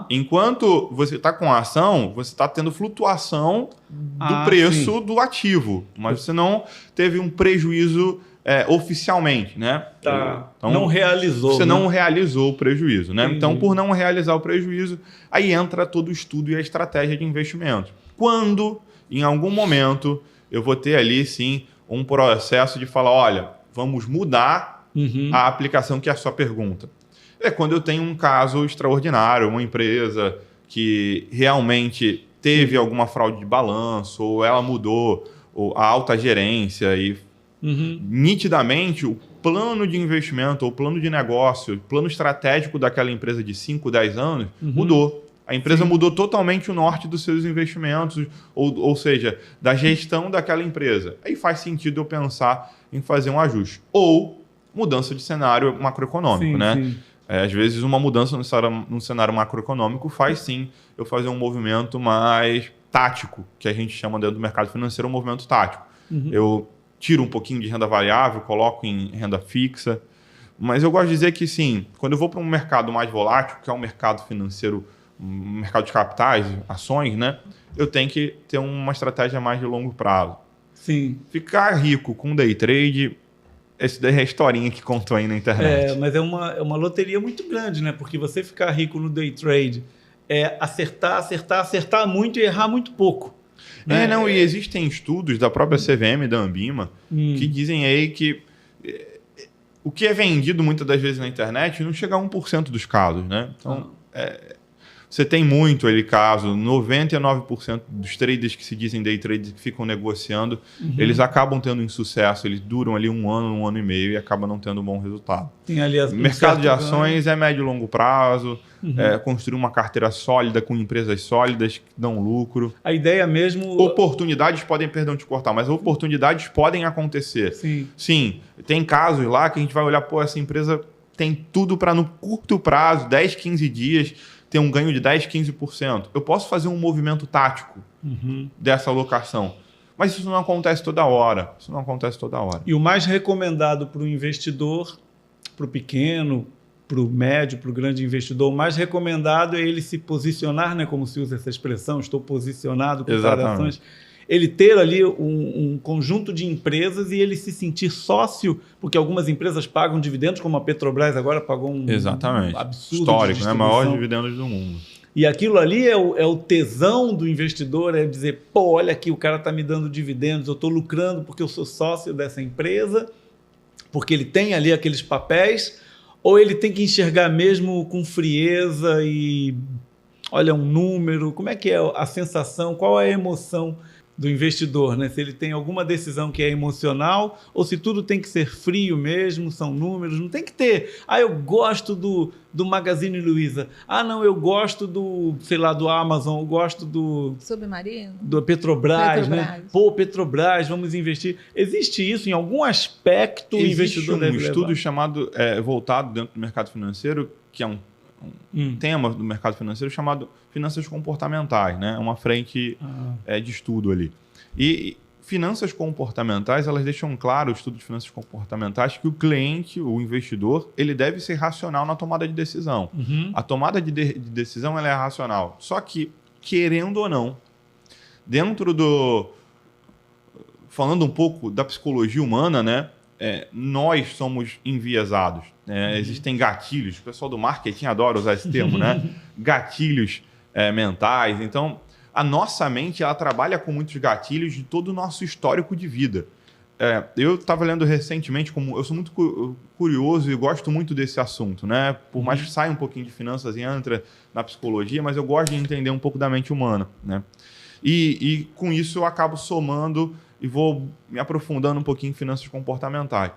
Enquanto você está com a ação, você está tendo flutuação do preço do ativo, mas você não teve um prejuízo oficialmente, né? Então, não realizou. Você não realizou o prejuízo, né? Então, por não realizar o prejuízo, aí entra todo o estudo e a estratégia de investimento. Quando, em algum momento, eu vou ter ali, sim, um processo de falar, olha, vamos mudar a aplicação, que é a sua pergunta. É quando eu tenho um caso extraordinário, uma empresa que realmente teve alguma fraude de balanço, ou ela mudou a alta gerência e nitidamente o plano de investimento, ou plano de negócio, o plano estratégico daquela empresa de 5, 10 anos mudou. A empresa mudou totalmente o norte dos seus investimentos, ou seja, da gestão daquela empresa. Aí faz sentido eu pensar em fazer um ajuste. Ou mudança de cenário macroeconômico, né? Sim. Às vezes uma mudança no cenário macroeconômico faz sim eu fazer um movimento mais tático, que a gente chama dentro do mercado financeiro um movimento tático. Eu tiro um pouquinho de renda variável, coloco em renda fixa, mas eu gosto de dizer que sim, quando eu vou para um mercado mais volátil, que é um mercado financeiro, um mercado de capitais, ações, né? Eu tenho que ter uma estratégia mais de longo prazo. Sim. Ficar rico com day trade... Essa daí é a historinha que contou aí na internet. Mas é uma loteria muito grande, né? Porque você ficar rico no day trade é acertar muito e errar muito pouco. Né? E existem estudos da própria CVM e da Ambima que dizem aí que o que é vendido muitas das vezes na internet não chega a 1% dos casos, né? Então, Você tem muito ali caso, 99% dos traders que se dizem day traders que ficam negociando, eles acabam tendo insucesso, eles duram ali um ano e meio e acabam não tendo um bom resultado. Tem ali Mercado de ações é médio e longo prazo, construir uma carteira sólida com empresas sólidas que dão lucro. A ideia mesmo... Oportunidades podem, perdão te cortar, mas oportunidades podem acontecer. Sim, tem casos lá que a gente vai olhar, pô, essa empresa tem tudo para no curto prazo, 10, 15 dias... ter um ganho de 10%, 15%. Eu posso fazer um movimento tático dessa alocação. Mas isso não acontece toda hora. E o mais recomendado para o investidor, para o pequeno, para o médio, para o grande investidor, o mais recomendado é ele se posicionar, né, como se usa essa expressão, estou posicionado com ações. Ele ter ali um conjunto de empresas e ele se sentir sócio, porque algumas empresas pagam dividendos, como a Petrobras agora pagou um absurdo histórico, né? Maior dividendos do mundo. E aquilo ali é o tesão do investidor, é dizer, pô, olha aqui, o cara está me dando dividendos, eu estou lucrando porque eu sou sócio dessa empresa, porque ele tem ali aqueles papéis, ou ele tem que enxergar mesmo com frieza e olha um número, como é que é a sensação, qual é a emoção do investidor, né? Se ele tem alguma decisão que é emocional ou se tudo tem que ser frio mesmo, são números, não tem que ter. Eu gosto do Magazine Luiza. Não, eu gosto do, sei lá, do Amazon, eu gosto do Submarino, do Petrobras, né? Pô, Petrobras, vamos investir. Existe isso em algum aspecto? O investidor deve levar. Estudo chamado voltado dentro do mercado financeiro, que é um tema do mercado financeiro chamado finanças comportamentais, né? Uma frente de estudo ali. E finanças comportamentais, elas deixam claro, o estudo de finanças comportamentais, que o cliente, o investidor, ele deve ser racional na tomada de decisão. A tomada de decisão ela é racional. Só que, querendo ou não, dentro do... Falando um pouco da psicologia humana, né? Nós somos enviesados. Existem gatilhos. O pessoal do marketing adora usar esse termo, né? Gatilhos mentais. Então, a nossa mente ela trabalha com muitos gatilhos de todo o nosso histórico de vida. Eu estava lendo recentemente, eu sou muito curioso e gosto muito desse assunto, né? Por mais que saia um pouquinho de finanças e entre na psicologia, mas eu gosto de entender um pouco da mente humana, né? E com isso eu acabo somando e vou me aprofundando um pouquinho em finanças comportamentais.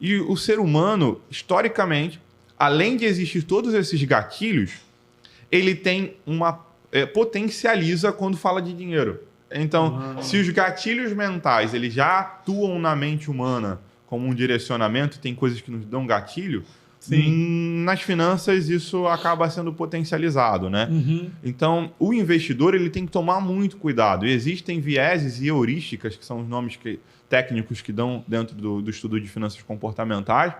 E o ser humano, historicamente, além de existir todos esses gatilhos, ele tem potencializa quando fala de dinheiro. Então, se os gatilhos mentais eles já atuam na mente humana como um direcionamento, tem coisas que nos dão gatilho, nas finanças isso acaba sendo potencializado, né? Então, o investidor ele tem que tomar muito cuidado. E existem vieses e heurísticas, que são os nomes técnicos que dão dentro do estudo de finanças comportamentais,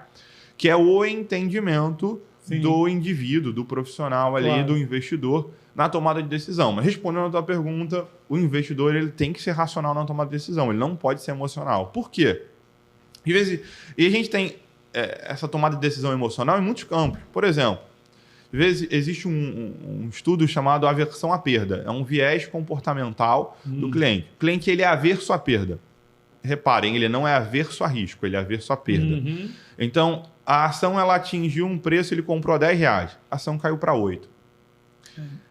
que é o entendimento do indivíduo, do profissional ali, do investidor, na tomada de decisão. Mas respondendo a tua pergunta, o investidor ele tem que ser racional na tomada de decisão, ele não pode ser emocional. Por quê? Às vezes, e a gente tem essa tomada de decisão emocional em muitos campos. Por exemplo, às vezes existe um estudo chamado aversão à perda. É um viés comportamental do cliente. O cliente ele é averso à perda. Reparem, ele não é averso a risco, ele é averso à perda. Então, a ação ela atingiu um preço, ele comprou a R$10, a ação caiu para 8.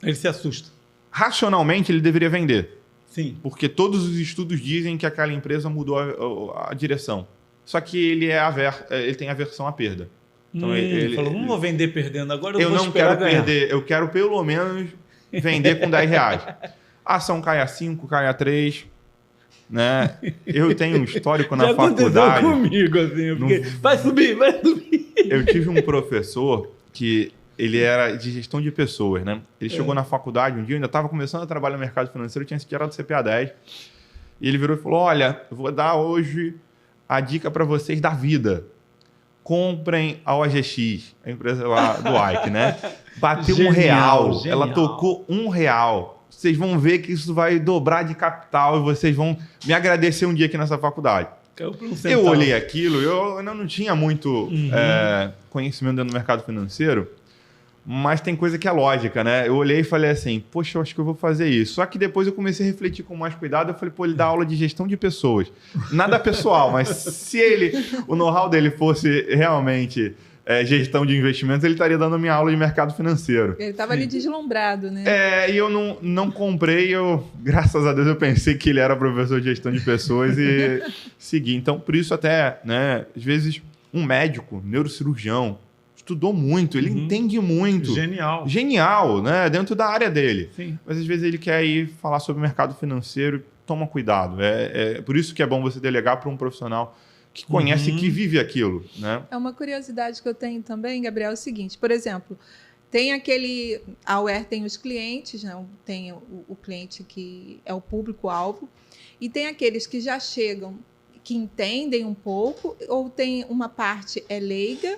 Ele se assusta. Racionalmente, ele deveria vender. Sim. Porque todos os estudos dizem que aquela empresa mudou a direção. Só que ele tem aversão à perda. Então, ele falou, não vou vender perdendo, agora eu não quero perder, eu quero pelo menos vender com R$10. A ação cai a 5, cai a 3... Né? Eu tenho um histórico na faculdade. Comigo, assim, vai subir. Eu tive um professor que ele era de gestão de pessoas, né? Ele chegou na faculdade um dia, eu ainda estava começando a trabalhar no mercado financeiro, eu tinha tirado o CPA 10. E ele virou e falou: olha, eu vou dar hoje a dica para vocês da vida. Comprem a OGX, a empresa lá do Ike, né? Bateu R$1. Genial. Ela tocou R$1. Vocês vão ver que isso vai dobrar de capital e vocês vão me agradecer um dia aqui nessa faculdade. Eu olhei aquilo, eu ainda não tinha muito conhecimento dentro do mercado financeiro, mas tem coisa que é lógica, né? Eu olhei e falei assim, poxa, eu acho que eu vou fazer isso. Só que depois eu comecei a refletir com mais cuidado, eu falei, pô, ele dá aula de gestão de pessoas. Nada pessoal, mas se o know-how dele fosse realmente gestão de investimentos, ele estaria dando a minha aula de mercado financeiro. Ele estava ali deslumbrado, né? E eu não comprei, graças a Deus, eu pensei que ele era professor de gestão de pessoas e segui. Então, por isso até, né, às vezes, um médico, neurocirurgião, estudou muito, ele entende muito. Genial, né, dentro da área dele. Sim. Mas às vezes ele quer ir falar sobre mercado financeiro, toma cuidado. Por isso que é bom você delegar para um profissional que conhece, que vive aquilo, né? É uma curiosidade que eu tenho também, Gabriel, é o seguinte, por exemplo, tem a Aware tem os clientes, né? Tem o cliente que é o público-alvo, e tem aqueles que já chegam, que entendem um pouco, ou tem uma parte leiga,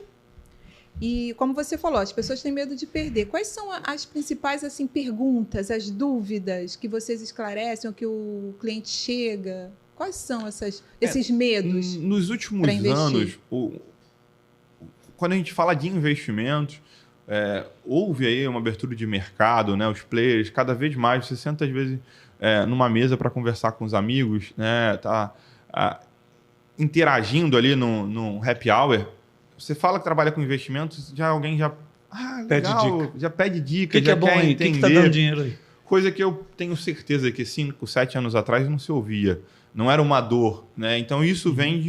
e como você falou, as pessoas têm medo de perder. Quais são as principais assim, perguntas, as dúvidas que vocês esclarecem, ou que o cliente chega? Quais são esses medos? Nos últimos anos, quando a gente fala de investimentos, houve aí uma abertura de mercado, né? Os players, cada vez mais, você senta às vezes numa mesa para conversar com os amigos, né? Interagindo ali no happy hour. Você fala que trabalha com investimentos, alguém já pede dica. O que é bom aí? O que está dando dinheiro aí? Coisa que eu tenho certeza que 5, 7 anos atrás não se ouvia. Não era uma dor, né? Então isso vem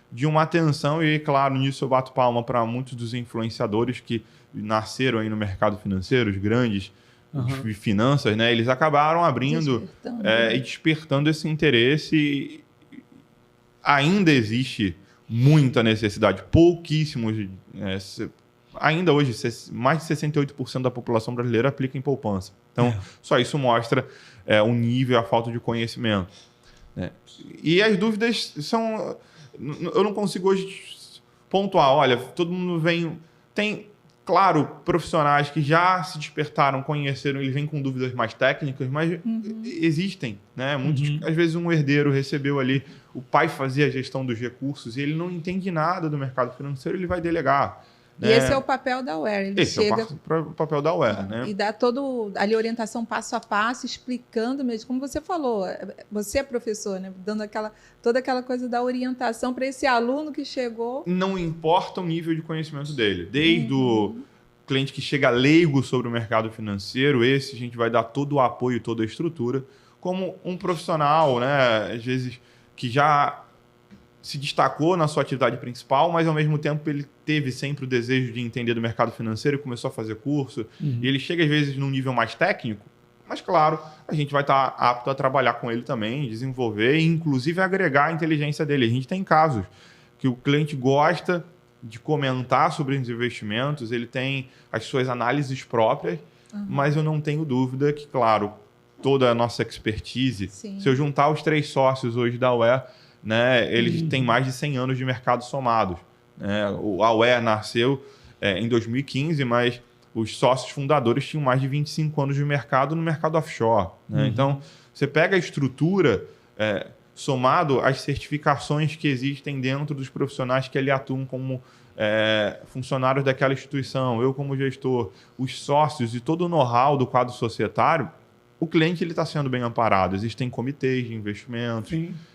de uma atenção e, claro, nisso eu bato palma para muitos dos influenciadores que nasceram aí no mercado financeiro, os grandes de finanças, né? Eles acabaram abrindo e despertando esse interesse. Ainda existe muita necessidade, pouquíssimos. Ainda hoje, mais de 68% da população brasileira aplica em poupança. Então, só isso mostra o nível, a falta de conhecimento. E as dúvidas são... Eu não consigo hoje pontuar. Olha, todo mundo vem... Tem, claro, profissionais que já se despertaram, conheceram, eles vêm com dúvidas mais técnicas, mas existem, né? Muitos, às vezes um herdeiro recebeu ali, o pai fazia a gestão dos recursos e ele não entende nada do mercado financeiro, ele vai delegar. E esse é o papel da Aware. Ele chega... é o papel da Aware, né? E dá ali orientação passo a passo, explicando mesmo, como você falou, você é professor, né? Dando toda aquela coisa da orientação para esse aluno que chegou. Não importa o nível de conhecimento dele. Desde o cliente que chega leigo sobre o mercado financeiro, a gente vai dar todo o apoio, toda a estrutura, como um profissional, né? Às vezes, que já se destacou na sua atividade principal, mas ao mesmo tempo ele teve sempre o desejo de entender do mercado financeiro e começou a fazer curso. E ele chega às vezes num nível mais técnico, mas claro, a gente vai estar apto a trabalhar com ele também, desenvolver e inclusive agregar a inteligência dele. A gente tem casos que o cliente gosta de comentar sobre os investimentos, ele tem as suas análises próprias, mas eu não tenho dúvida que, claro, toda a nossa expertise, se eu juntar os 3 sócios hoje da Aware, né, eles têm mais de 100 anos de mercado somados. O Aware nasceu em 2015, mas os sócios fundadores tinham mais de 25 anos de mercado no mercado offshore. Né? Então, você pega a estrutura somado às certificações que existem dentro dos profissionais que ali atuam como funcionários daquela instituição, eu como gestor, os sócios e todo o know-how do quadro societário, o cliente está sendo bem amparado. Existem comitês de investimentos.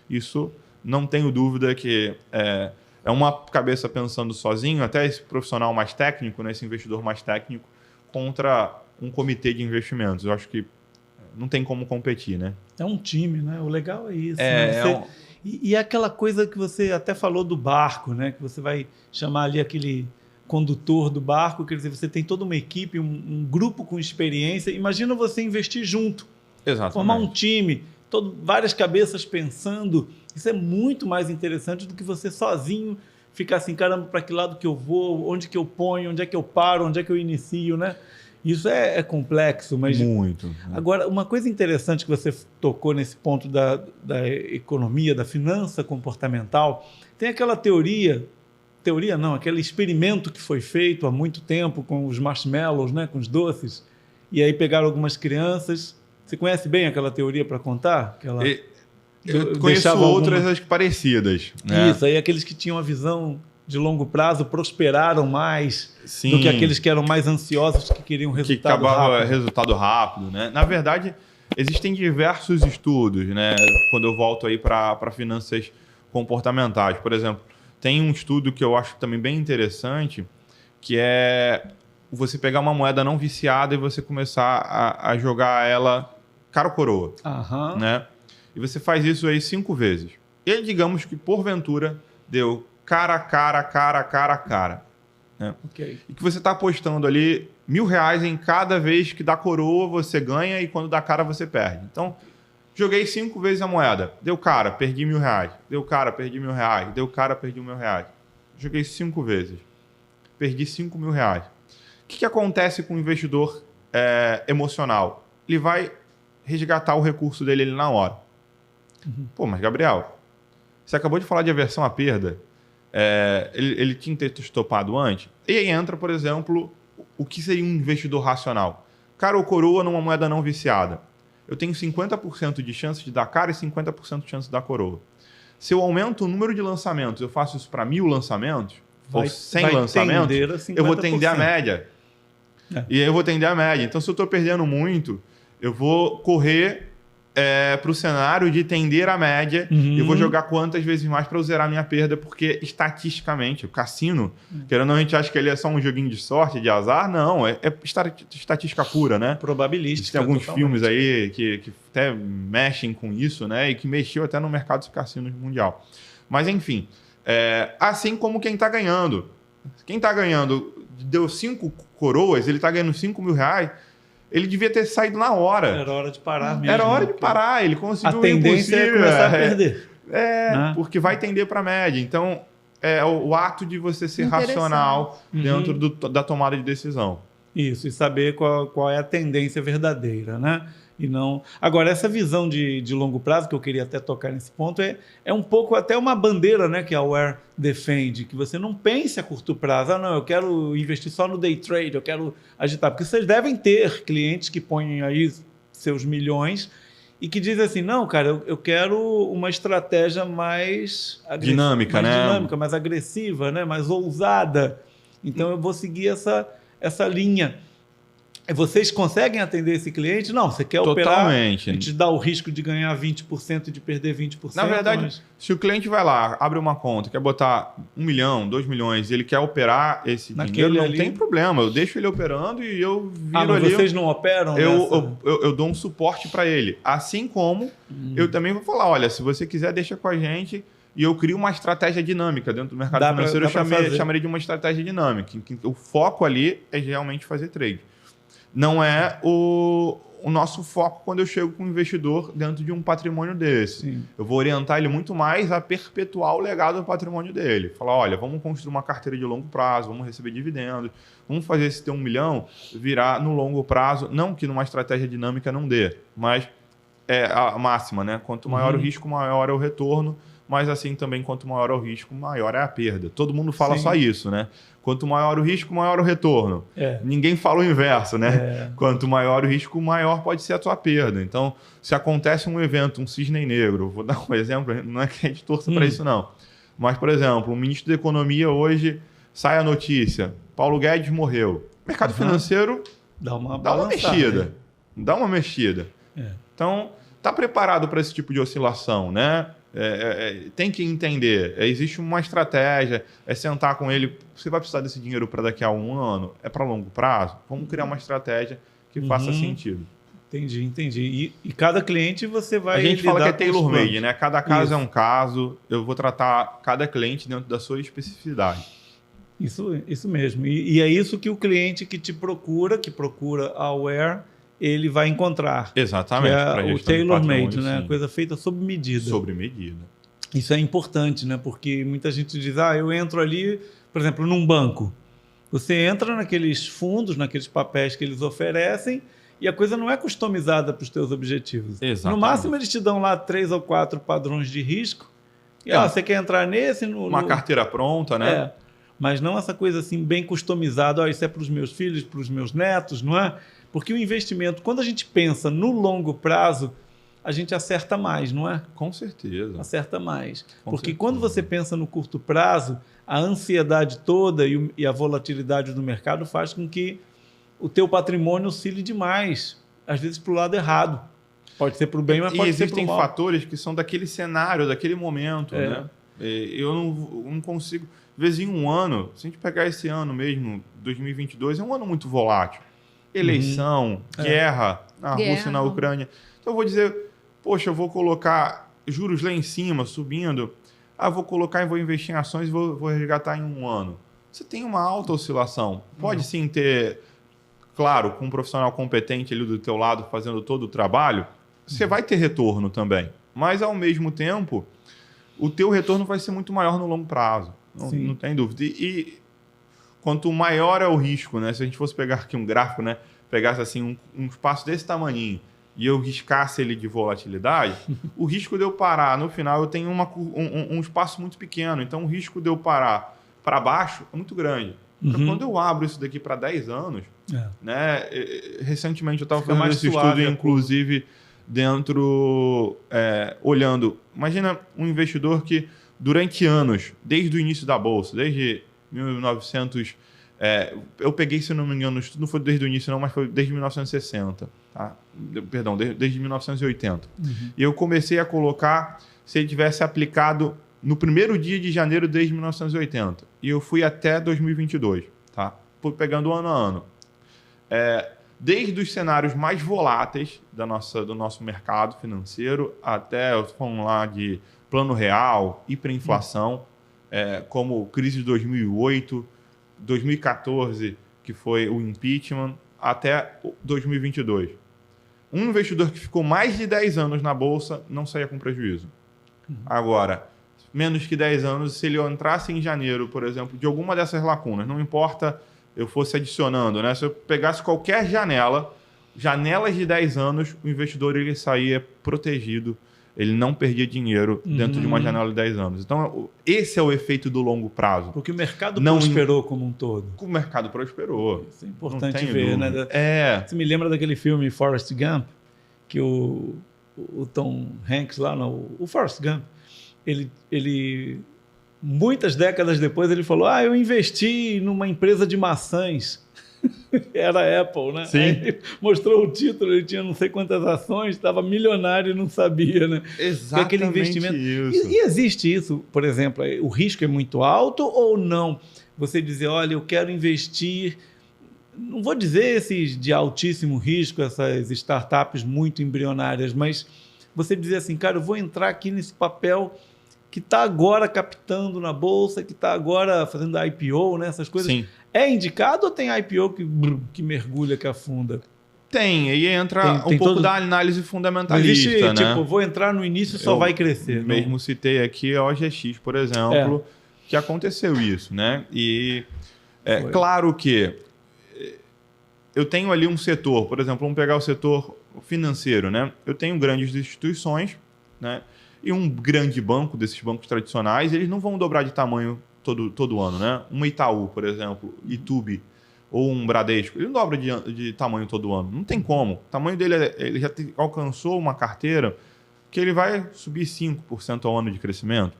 Isso... Não tenho dúvida que é uma cabeça pensando sozinho, até esse profissional mais técnico, né, esse investidor mais técnico, contra um comitê de investimentos. Eu acho que não tem como competir, né? É um time, né? O legal é isso. Né? E aquela coisa que você até falou do barco, né? Que você vai chamar ali aquele condutor do barco, quer dizer, você tem toda uma equipe, um grupo com experiência. Imagina você investir junto. Exatamente. Formar um time, várias cabeças pensando. Isso é muito mais interessante do que você sozinho ficar assim, caramba, para que lado que eu vou, onde que eu ponho, onde é que eu paro, onde é que eu inicio, né? Isso é complexo, mas... Muito. Agora, uma coisa interessante que você tocou nesse ponto da economia, da finança comportamental, tem aquela teoria não, aquele experimento que foi feito há muito tempo com os marshmallows, né, com os doces, e aí pegaram algumas crianças. Você conhece bem aquela teoria para contar? Eu conheço outras, acho que parecidas. Né? Isso, aí aqueles que tinham a visão de longo prazo prosperaram mais do que aqueles que eram mais ansiosos, que queriam resultado rápido. Resultado rápido, né? Na verdade, existem diversos estudos, né? Quando eu volto aí para finanças comportamentais. Por exemplo, tem um estudo que eu acho também bem interessante, que é você pegar uma moeda não viciada e você começar a jogar ela cara ou coroa, né? E você faz isso aí 5 vezes. E digamos que, porventura, deu cara, né? Ok. E que você está apostando ali R$1.000 em cada vez que dá coroa, você ganha, e quando dá cara, você perde. Então, joguei 5 vezes a moeda. Deu cara, perdi R$1.000. Deu cara, perdi R$1.000. Deu cara, perdi R$1.000. Joguei 5 vezes. Perdi R$5.000. O que acontece com o investidor emocional? Ele vai resgatar o recurso dele ali na hora. Pô, mas Gabriel, você acabou de falar de aversão à perda. Ele tinha que ter estopado antes. E aí entra, por exemplo, o que seria um investidor racional. Cara ou coroa numa moeda não viciada. Eu tenho 50% de chance de dar cara e 50% de chance de dar coroa. Se eu aumento o número de lançamentos, eu faço isso para 1.000 lançamentos, ou 100 lançamentos, eu vou tender a média. E aí eu vou tender a média. Então, se eu estou perdendo muito, eu vou correr para o cenário de tender a média e eu vou jogar quantas vezes mais para eu zerar minha perda, porque estatisticamente, o cassino, querendo ou não, a gente acha que ele é só um joguinho de sorte, de azar. Não, é estatística pura, né? Probabilística. Tem alguns filmes aí que até mexem com isso, né? E que mexeu até no mercado de cassinos mundial. Mas, enfim, assim como quem está ganhando. Quem está ganhando, deu 5 coroas, ele está ganhando R$5.000, ele devia ter saído na hora. Era hora de parar mesmo. Era hora de parar, ele conseguiu a tendência é começar a perder. Porque vai tender para a média. Então, o ato de você ser racional dentro da tomada de decisão. Isso, e saber qual é a tendência verdadeira, né? E não... Agora, essa visão de longo prazo, que eu queria até tocar nesse ponto, é um pouco até uma bandeira, né, que a Aware defende, que você não pense a curto prazo. Não, eu quero investir só no day trade, eu quero agitar. Porque vocês devem ter clientes que põem aí seus milhões e que dizem assim, não, cara, eu quero uma estratégia mais dinâmica, mais agressiva, né, mais ousada. Então, eu vou seguir essa linha. Vocês conseguem atender esse cliente? Não, você quer operar, a gente dá o risco de ganhar 20% e de perder 20%. Na verdade, se o cliente vai lá, abre uma conta, quer botar 1 milhão, 2 milhões, ele quer operar esse dinheiro, não tem problema. Eu deixo ele operando e eu viro ali. Vocês não operam? Eu dou um suporte para ele. Assim como eu também vou falar, olha, se você quiser, deixa com a gente. E eu crio uma estratégia dinâmica dentro do mercado financeiro. Eu chamaria de uma estratégia dinâmica. O foco ali é realmente fazer trade. Não é o nosso foco quando eu chego com um investidor dentro de um patrimônio desse. Sim. Eu vou orientar ele muito mais a perpetuar o legado do patrimônio dele. Falar, olha, vamos construir uma carteira de longo prazo, vamos receber dividendos, vamos fazer esse ter 1 milhão virar no longo prazo. Não que numa estratégia dinâmica não dê, mas é a máxima, né? Quanto maior o risco, maior é o retorno. Mas assim também, quanto maior é o risco, maior é a perda. Todo mundo fala só isso, né? Quanto maior o risco, maior o retorno. Ninguém fala o inverso, né? Quanto maior o risco, maior pode ser a tua perda. Então, se acontece um evento, um cisne negro, vou dar um exemplo, não é que a gente torça para isso, não. Mas, por exemplo, o ministro da Economia hoje sai a notícia, Paulo Guedes morreu. O mercado financeiro dá uma mexida. Dá uma mexida. Então, está preparado para esse tipo de oscilação, né? Tem que entender, existe uma estratégia, sentar com ele, você vai precisar desse dinheiro para daqui a 1 ano, é para longo prazo? Vamos criar uma estratégia que faça sentido. Entendi. E cada cliente você vai... A gente fala que é tailor-made, né? Cada caso é um caso, eu vou tratar cada cliente dentro da sua especificidade. Isso mesmo. E é isso que o cliente que procura a Aware, ele vai encontrar. Exatamente. Que é o tailor-made, né? A coisa feita sob medida. Sobre medida. Isso é importante, né? Porque muita gente diz, eu entro ali, por exemplo, num banco. Você entra naqueles fundos, naqueles papéis que eles oferecem e a coisa não é customizada para os teus objetivos. Exatamente. No máximo, eles te dão lá 3 ou 4 padrões de risco. E você quer entrar nesse... Uma carteira pronta, né? Mas não essa coisa assim bem customizada. Isso é para os meus filhos, para os meus netos, não é? Porque o investimento, quando a gente pensa no longo prazo, a gente acerta mais, não é? Com certeza. Acerta mais. Porque quando você pensa no curto prazo, a ansiedade toda e a volatilidade do mercado faz com que o teu patrimônio oscile demais, às vezes para o lado errado. Pode ser para o bem, mas pode ser para o mal. E existem fatores que são daquele cenário, daquele momento, né? Eu não consigo... vezes em um ano, se a gente pegar esse ano mesmo, 2022, é um ano muito volátil. Eleição, guerra na Rússia e na Ucrânia. Então eu vou dizer, poxa, eu vou colocar juros lá em cima, subindo. Vou investir em ações e vou resgatar em um ano. Você tem uma alta oscilação. Pode sim ter, claro, com um profissional competente ali do teu lado fazendo todo o trabalho, você vai ter retorno também. Mas, ao mesmo tempo, o teu retorno vai ser muito maior no longo prazo. Não tem dúvida. E quanto maior é o risco, né? Se a gente fosse pegar aqui um gráfico, né? Pegasse assim um espaço desse tamanhinho e eu riscasse ele de volatilidade, o risco de eu parar, no final, eu tenho um espaço muito pequeno. Então, o risco de eu parar para baixo é muito grande. Então, quando eu abro isso daqui para 10 anos, né? Recentemente eu estava fazendo esse estudo, inclusive, olhando. Imagina um investidor que, durante anos, desde o início da Bolsa, desde 1900... eu peguei, se não me engano, o estudo não foi desde o início não, mas foi desde 1960. Tá? Perdão, desde 1980. E eu comecei a colocar, se ele tivesse aplicado no primeiro dia de janeiro desde 1980. E eu fui até 2022. Tá? Fui pegando ano a ano. Desde os cenários mais voláteis do nosso mercado financeiro até, vamos lá, de plano real, hiperinflação, como crise de 2008, 2014, que foi o impeachment, até 2022. Um investidor que ficou mais de 10 anos na Bolsa não saía com prejuízo. Agora, menos que 10 anos, se ele entrasse em janeiro, por exemplo, de alguma dessas lacunas, não importa eu fosse adicionando, né? Se eu pegasse qualquer janelas de 10 anos, o investidor ele saía protegido, ele não perdia dinheiro dentro de uma janela de 10 anos. Então, esse é o efeito do longo prazo. Porque o mercado prosperou como um todo. O mercado prosperou. Isso é importante ver, né? Você me lembra daquele filme Forrest Gump, que o Tom Hanks lá, o Forrest Gump, ele muitas décadas depois ele falou, eu investi numa empresa de maçãs. Era a Apple, né? Sim. Aí ele mostrou o título, ele tinha não sei quantas ações, estava milionário e não sabia, né? Exatamente aquele investimento. Isso. E existe isso, por exemplo, o risco é muito alto ou não? Você dizer, olha, eu quero investir, não vou dizer esses de altíssimo risco, essas startups muito embrionárias, mas você dizer assim, cara, eu vou entrar aqui nesse papel que está agora captando na bolsa, que está agora fazendo IPO, né? Essas coisas. Sim. É indicado ou tem IPO que mergulha, que afunda? Tem, aí entra um pouco da análise fundamentalista, existe, né? Tipo, vou entrar no início e só vai crescer. Mesmo citei aqui a OGX, por exemplo, que aconteceu isso, né? E claro que eu tenho ali um setor, por exemplo, vamos pegar o setor financeiro, né? Eu tenho grandes instituições, né? E um grande banco, desses bancos tradicionais, eles não vão dobrar de tamanho todo ano, né? Um Itaú, por exemplo, Itube, ou um Bradesco, ele não dobra de tamanho todo ano. Não tem como. O tamanho dele, ele já alcançou uma carteira que ele vai subir 5% ao ano de crescimento.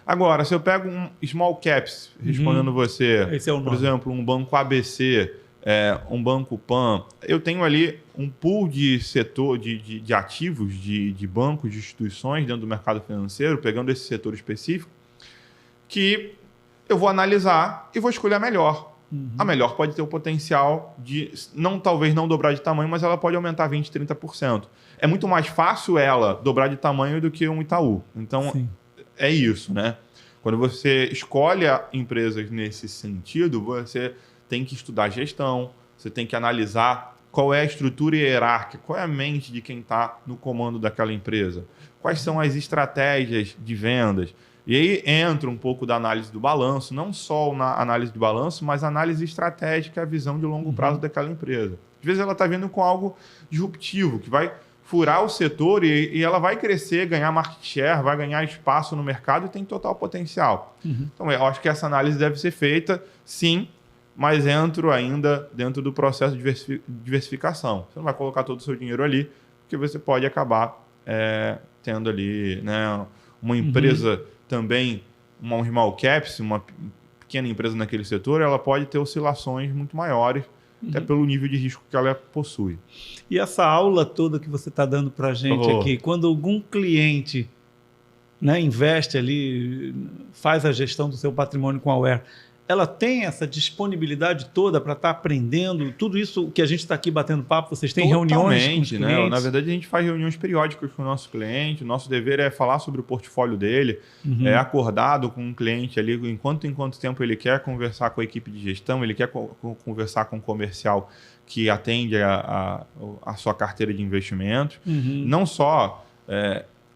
Agora, se eu pego um small caps, respondendo você, esse é o nome. Por exemplo, um banco ABC, um banco PAN, eu tenho ali um pool de setor de ativos, de bancos, de instituições dentro do mercado financeiro, pegando esse setor específico, que eu vou analisar e vou escolher a melhor. A melhor pode ter o potencial de, talvez não dobrar de tamanho, mas ela pode aumentar 20%, 30%. É muito mais fácil ela dobrar de tamanho do que um Itaú. Então, Sim. É isso, né? Quando você escolhe empresas nesse sentido, você tem que estudar gestão, você tem que analisar qual é a estrutura hierárquica, qual é a mente de quem está no comando daquela empresa, quais são as estratégias de vendas. E aí entra um pouco da análise do balanço, não só na análise do balanço, mas a análise estratégica, a visão de longo prazo daquela empresa. Às vezes ela está vindo com algo disruptivo, que vai furar o setor e ela vai crescer, ganhar market share, vai ganhar espaço no mercado e tem total potencial. Então, eu acho que essa análise deve ser feita, sim, mas entro ainda dentro do processo de diversificação. Você não vai colocar todo o seu dinheiro ali, porque você pode acabar tendo ali, né, uma empresa também, uma small caps, uma pequena empresa naquele setor, ela pode ter oscilações muito maiores, até pelo nível de risco que ela possui. E essa aula toda que você está dando para a gente aqui, quando algum cliente né, investe ali, faz a gestão do seu patrimônio com a Aware, ela tem essa disponibilidade toda para estar aprendendo tudo isso que a gente está aqui batendo papo? Vocês têm reuniões com os clientes? Né? Na verdade, a gente faz reuniões periódicas com o nosso cliente. O nosso dever é falar sobre o portfólio dele, é acordado com o cliente ali, em quanto tempo ele quer conversar com a equipe de gestão, ele quer conversar com o comercial que atende a sua carteira de investimentos. Não só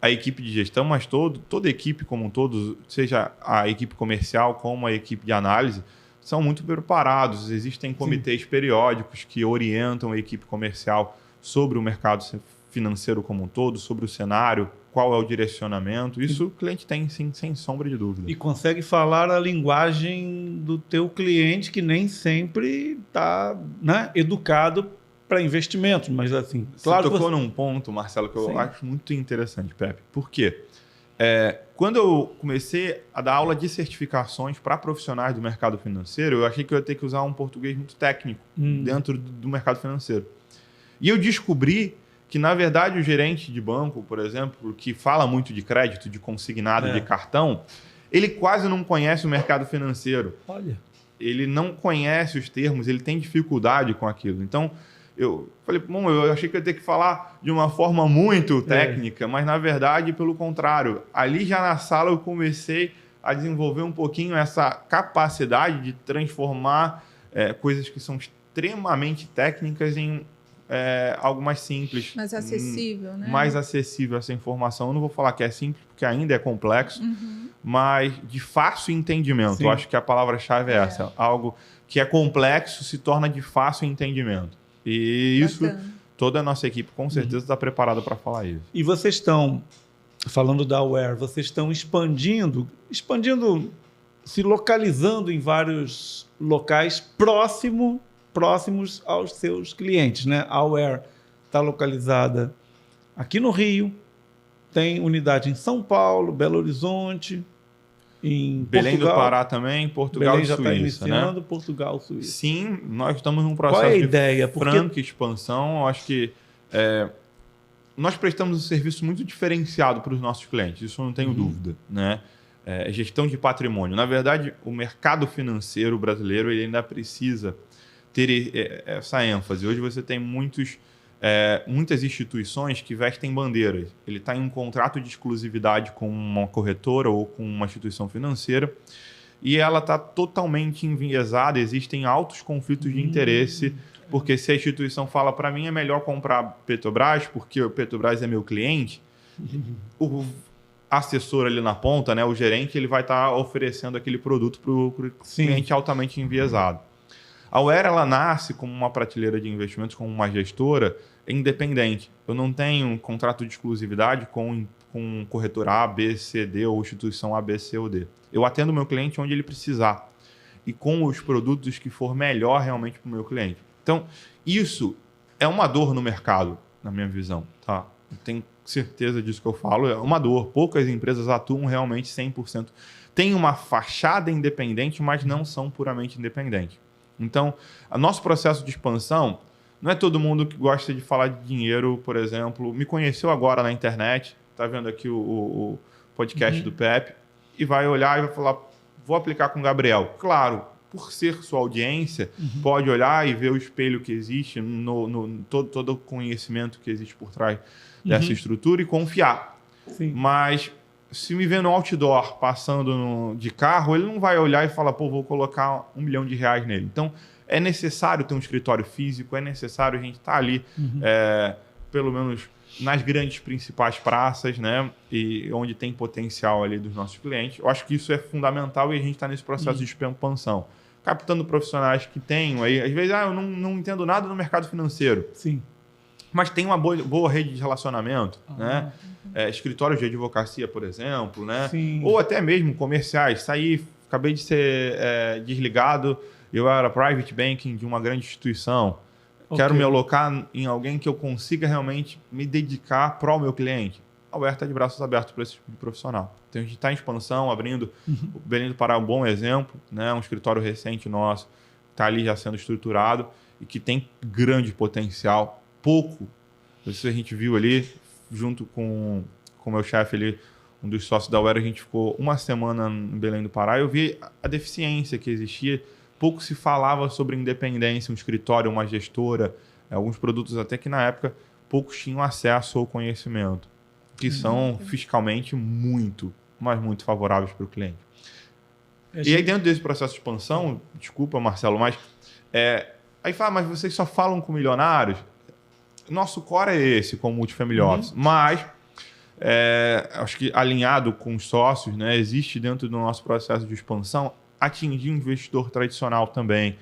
a equipe de gestão, mas toda a equipe como um todo, seja a equipe comercial como a equipe de análise, são muito preparados. Existem comitês periódicos que orientam a equipe comercial sobre o mercado financeiro como um todo, sobre o cenário, qual é o direcionamento. Isso o cliente tem, sim, sem sombra de dúvida. E consegue falar a linguagem do teu cliente, que nem sempre está, né, educado para investimentos, mas assim... Claro, você tocou num ponto, Marcelo, que eu acho muito interessante, Pepe. Por quê? Quando eu comecei a dar aula de certificações para profissionais do mercado financeiro, eu achei que eu ia ter que usar um português muito técnico dentro do mercado financeiro. E eu descobri que, na verdade, o gerente de banco, por exemplo, que fala muito de crédito, de consignado, de cartão, ele quase não conhece o mercado financeiro. Olha. Ele não conhece os termos, ele tem dificuldade com aquilo. Então, eu falei, bom, eu achei que eu ia ter que falar de uma forma muito técnica, mas, na verdade, pelo contrário. Ali já na sala eu comecei a desenvolver um pouquinho essa capacidade de transformar coisas que são extremamente técnicas em algo mais simples. Mais acessível, né? Mais acessível essa informação. Eu não vou falar que é simples, porque ainda é complexo, mas de fácil entendimento. Sim. Eu acho que a palavra-chave é essa. Algo que é complexo se torna de fácil entendimento. E isso, toda a nossa equipe com certeza está preparada para falar isso. E vocês estão, falando da Aware, vocês estão expandindo, se localizando em vários locais próximos aos seus clientes, né? A Aware está localizada aqui no Rio, tem unidade em São Paulo, Belo Horizonte, em Belém Portugal, do Pará também, Portugal Belém e já Suíça, está iniciando, né? Portugal, Suíça. Sim, nós estamos num processo Qual é a ideia? de franca expansão. Eu acho que nós prestamos um serviço muito diferenciado para os nossos clientes, isso eu não tenho dúvida, né? Gestão de patrimônio. Na verdade, o mercado financeiro brasileiro ele ainda precisa ter essa ênfase. Hoje você tem muitas instituições que vestem bandeiras. Ele está em um contrato de exclusividade com uma corretora ou com uma instituição financeira e ela está totalmente enviesada. Existem altos conflitos de interesse, porque se a instituição fala para mim é melhor comprar Petrobras porque o Petrobras é meu cliente, o assessor ali na ponta, né, o gerente, ele vai estar oferecendo aquele produto para o cliente altamente enviesado. A Aware, ela nasce como uma prateleira de investimentos, como uma gestora independente. Eu não tenho um contrato de exclusividade com corretora A, B, C, D ou instituição A, B, C ou D. Eu atendo o meu cliente onde ele precisar e com os produtos que for melhor realmente para o meu cliente. Então, isso é uma dor no mercado, na minha visão. Tá? Eu tenho certeza disso que eu falo. É uma dor. Poucas empresas atuam realmente 100%. Tem uma fachada independente, mas não são puramente independentes. Então, o nosso processo de expansão, não é todo mundo que gosta de falar de dinheiro, por exemplo, me conheceu agora na internet, está vendo aqui o podcast do Pepe, e vai olhar e vai falar, vou aplicar com o Gabriel. Claro, por ser sua audiência, pode olhar e ver o espelho que existe, todo o conhecimento que existe por trás dessa estrutura e confiar. Sim. Mas se me vê no outdoor passando de carro, ele não vai olhar e falar, pô, vou colocar R$1 milhão nele. Então, é necessário ter um escritório físico, é necessário a gente estar ali, pelo menos nas grandes principais praças, né? E onde tem potencial ali dos nossos clientes. Eu acho que isso é fundamental e a gente está nesse processo de expansão. Captando profissionais que tenham aí, às vezes, eu não entendo nada no mercado financeiro. Sim. Mas tem uma boa rede de relacionamento, né? Escritórios de advocacia, por exemplo, né? Sim. Ou até mesmo comerciais. Acabei de ser desligado, eu era private banking de uma grande instituição. Quero me alocar em alguém que eu consiga realmente me dedicar para o meu cliente. A Aware está de braços abertos para esse tipo de profissional. Então a gente está em expansão, abrindo o Belém do Pará é um bom exemplo, né? Um escritório recente nosso, está ali já sendo estruturado e que tem grande potencial. Pouco, isso a gente viu ali, junto com o meu chefe ali, um dos sócios da Wera, a gente ficou uma semana em Belém do Pará, eu vi a deficiência que existia. Pouco se falava sobre independência, um escritório, uma gestora, alguns produtos até que na época poucos tinham acesso ao conhecimento, que são fiscalmente muito, mas muito favoráveis para o cliente. E aí dentro desse processo de expansão, desculpa Marcelo, mas aí fala, mas vocês só falam com milionários? Nosso core é esse, com Multifamily Office, mas acho que alinhado com os sócios, né, existe dentro do nosso processo de expansão atingir um investidor tradicional também,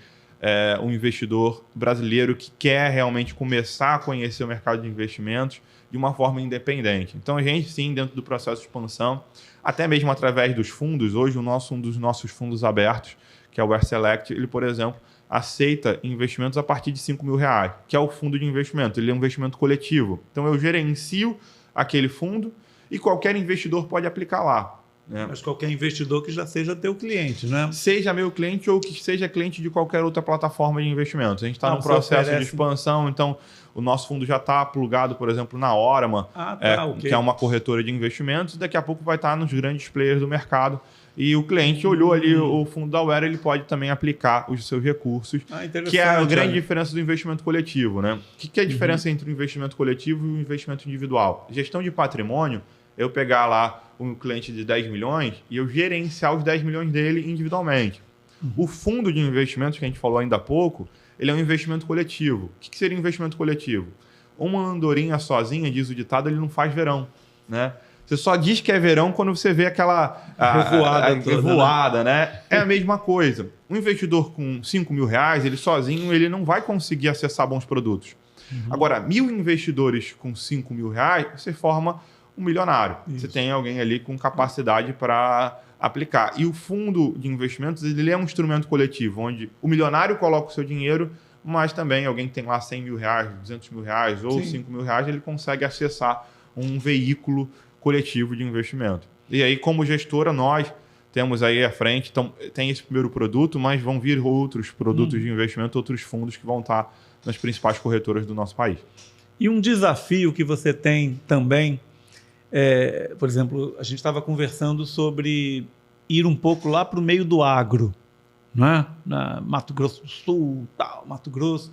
um investidor brasileiro que quer realmente começar a conhecer o mercado de investimentos de uma forma independente. Então a gente sim, dentro do processo de expansão, até mesmo através dos fundos, hoje um dos nossos fundos abertos, que é o AirSelect, ele, por exemplo, aceita investimentos a partir de R$5.000, que é o fundo de investimento. Ele é um investimento coletivo. Então eu gerencio aquele fundo e qualquer investidor pode aplicar lá. Mas qualquer investidor que já seja teu cliente, né? Seja meu cliente ou que seja cliente de qualquer outra plataforma de investimentos. A gente está no processo de expansão, então o nosso fundo já está plugado, por exemplo, na Orama, que é uma corretora de investimentos, e daqui a pouco vai estar nos grandes players do mercado. E o cliente olhou ali o fundo da Wera, ele pode também aplicar os seus recursos, que é a grande diferença do investimento coletivo, né? O que é a diferença entre o investimento coletivo e o investimento individual? Gestão de patrimônio, eu pegar lá um cliente de 10 milhões e eu gerenciar os 10 milhões dele individualmente. O fundo de investimentos que a gente falou ainda há pouco, ele é um investimento coletivo. O que seria um investimento coletivo? Uma andorinha sozinha, diz o ditado, ele não faz verão, né? Você só diz que é verão quando você vê aquela revoada, né? É a mesma coisa. Um investidor com R$5.000, ele sozinho, ele não vai conseguir acessar bons produtos. Agora, 1.000 investidores com R$5.000, você forma um milionário. Isso. Você tem alguém ali com capacidade para aplicar. E o fundo de investimentos, ele é um instrumento coletivo, onde o milionário coloca o seu dinheiro, mas também alguém que tem lá R$100.000, R$200.000 ou R$5.000, ele consegue acessar um veículo coletivo de investimento. E aí, como gestora, nós temos aí à frente, então tem esse primeiro produto, mas vão vir outros produtos de investimento, outros fundos que vão estar nas principais corretoras do nosso país. E um desafio que você tem também, por exemplo, a gente estava conversando sobre ir um pouco lá para o meio do agro, né? Na Mato Grosso do Sul, tal, Mato Grosso.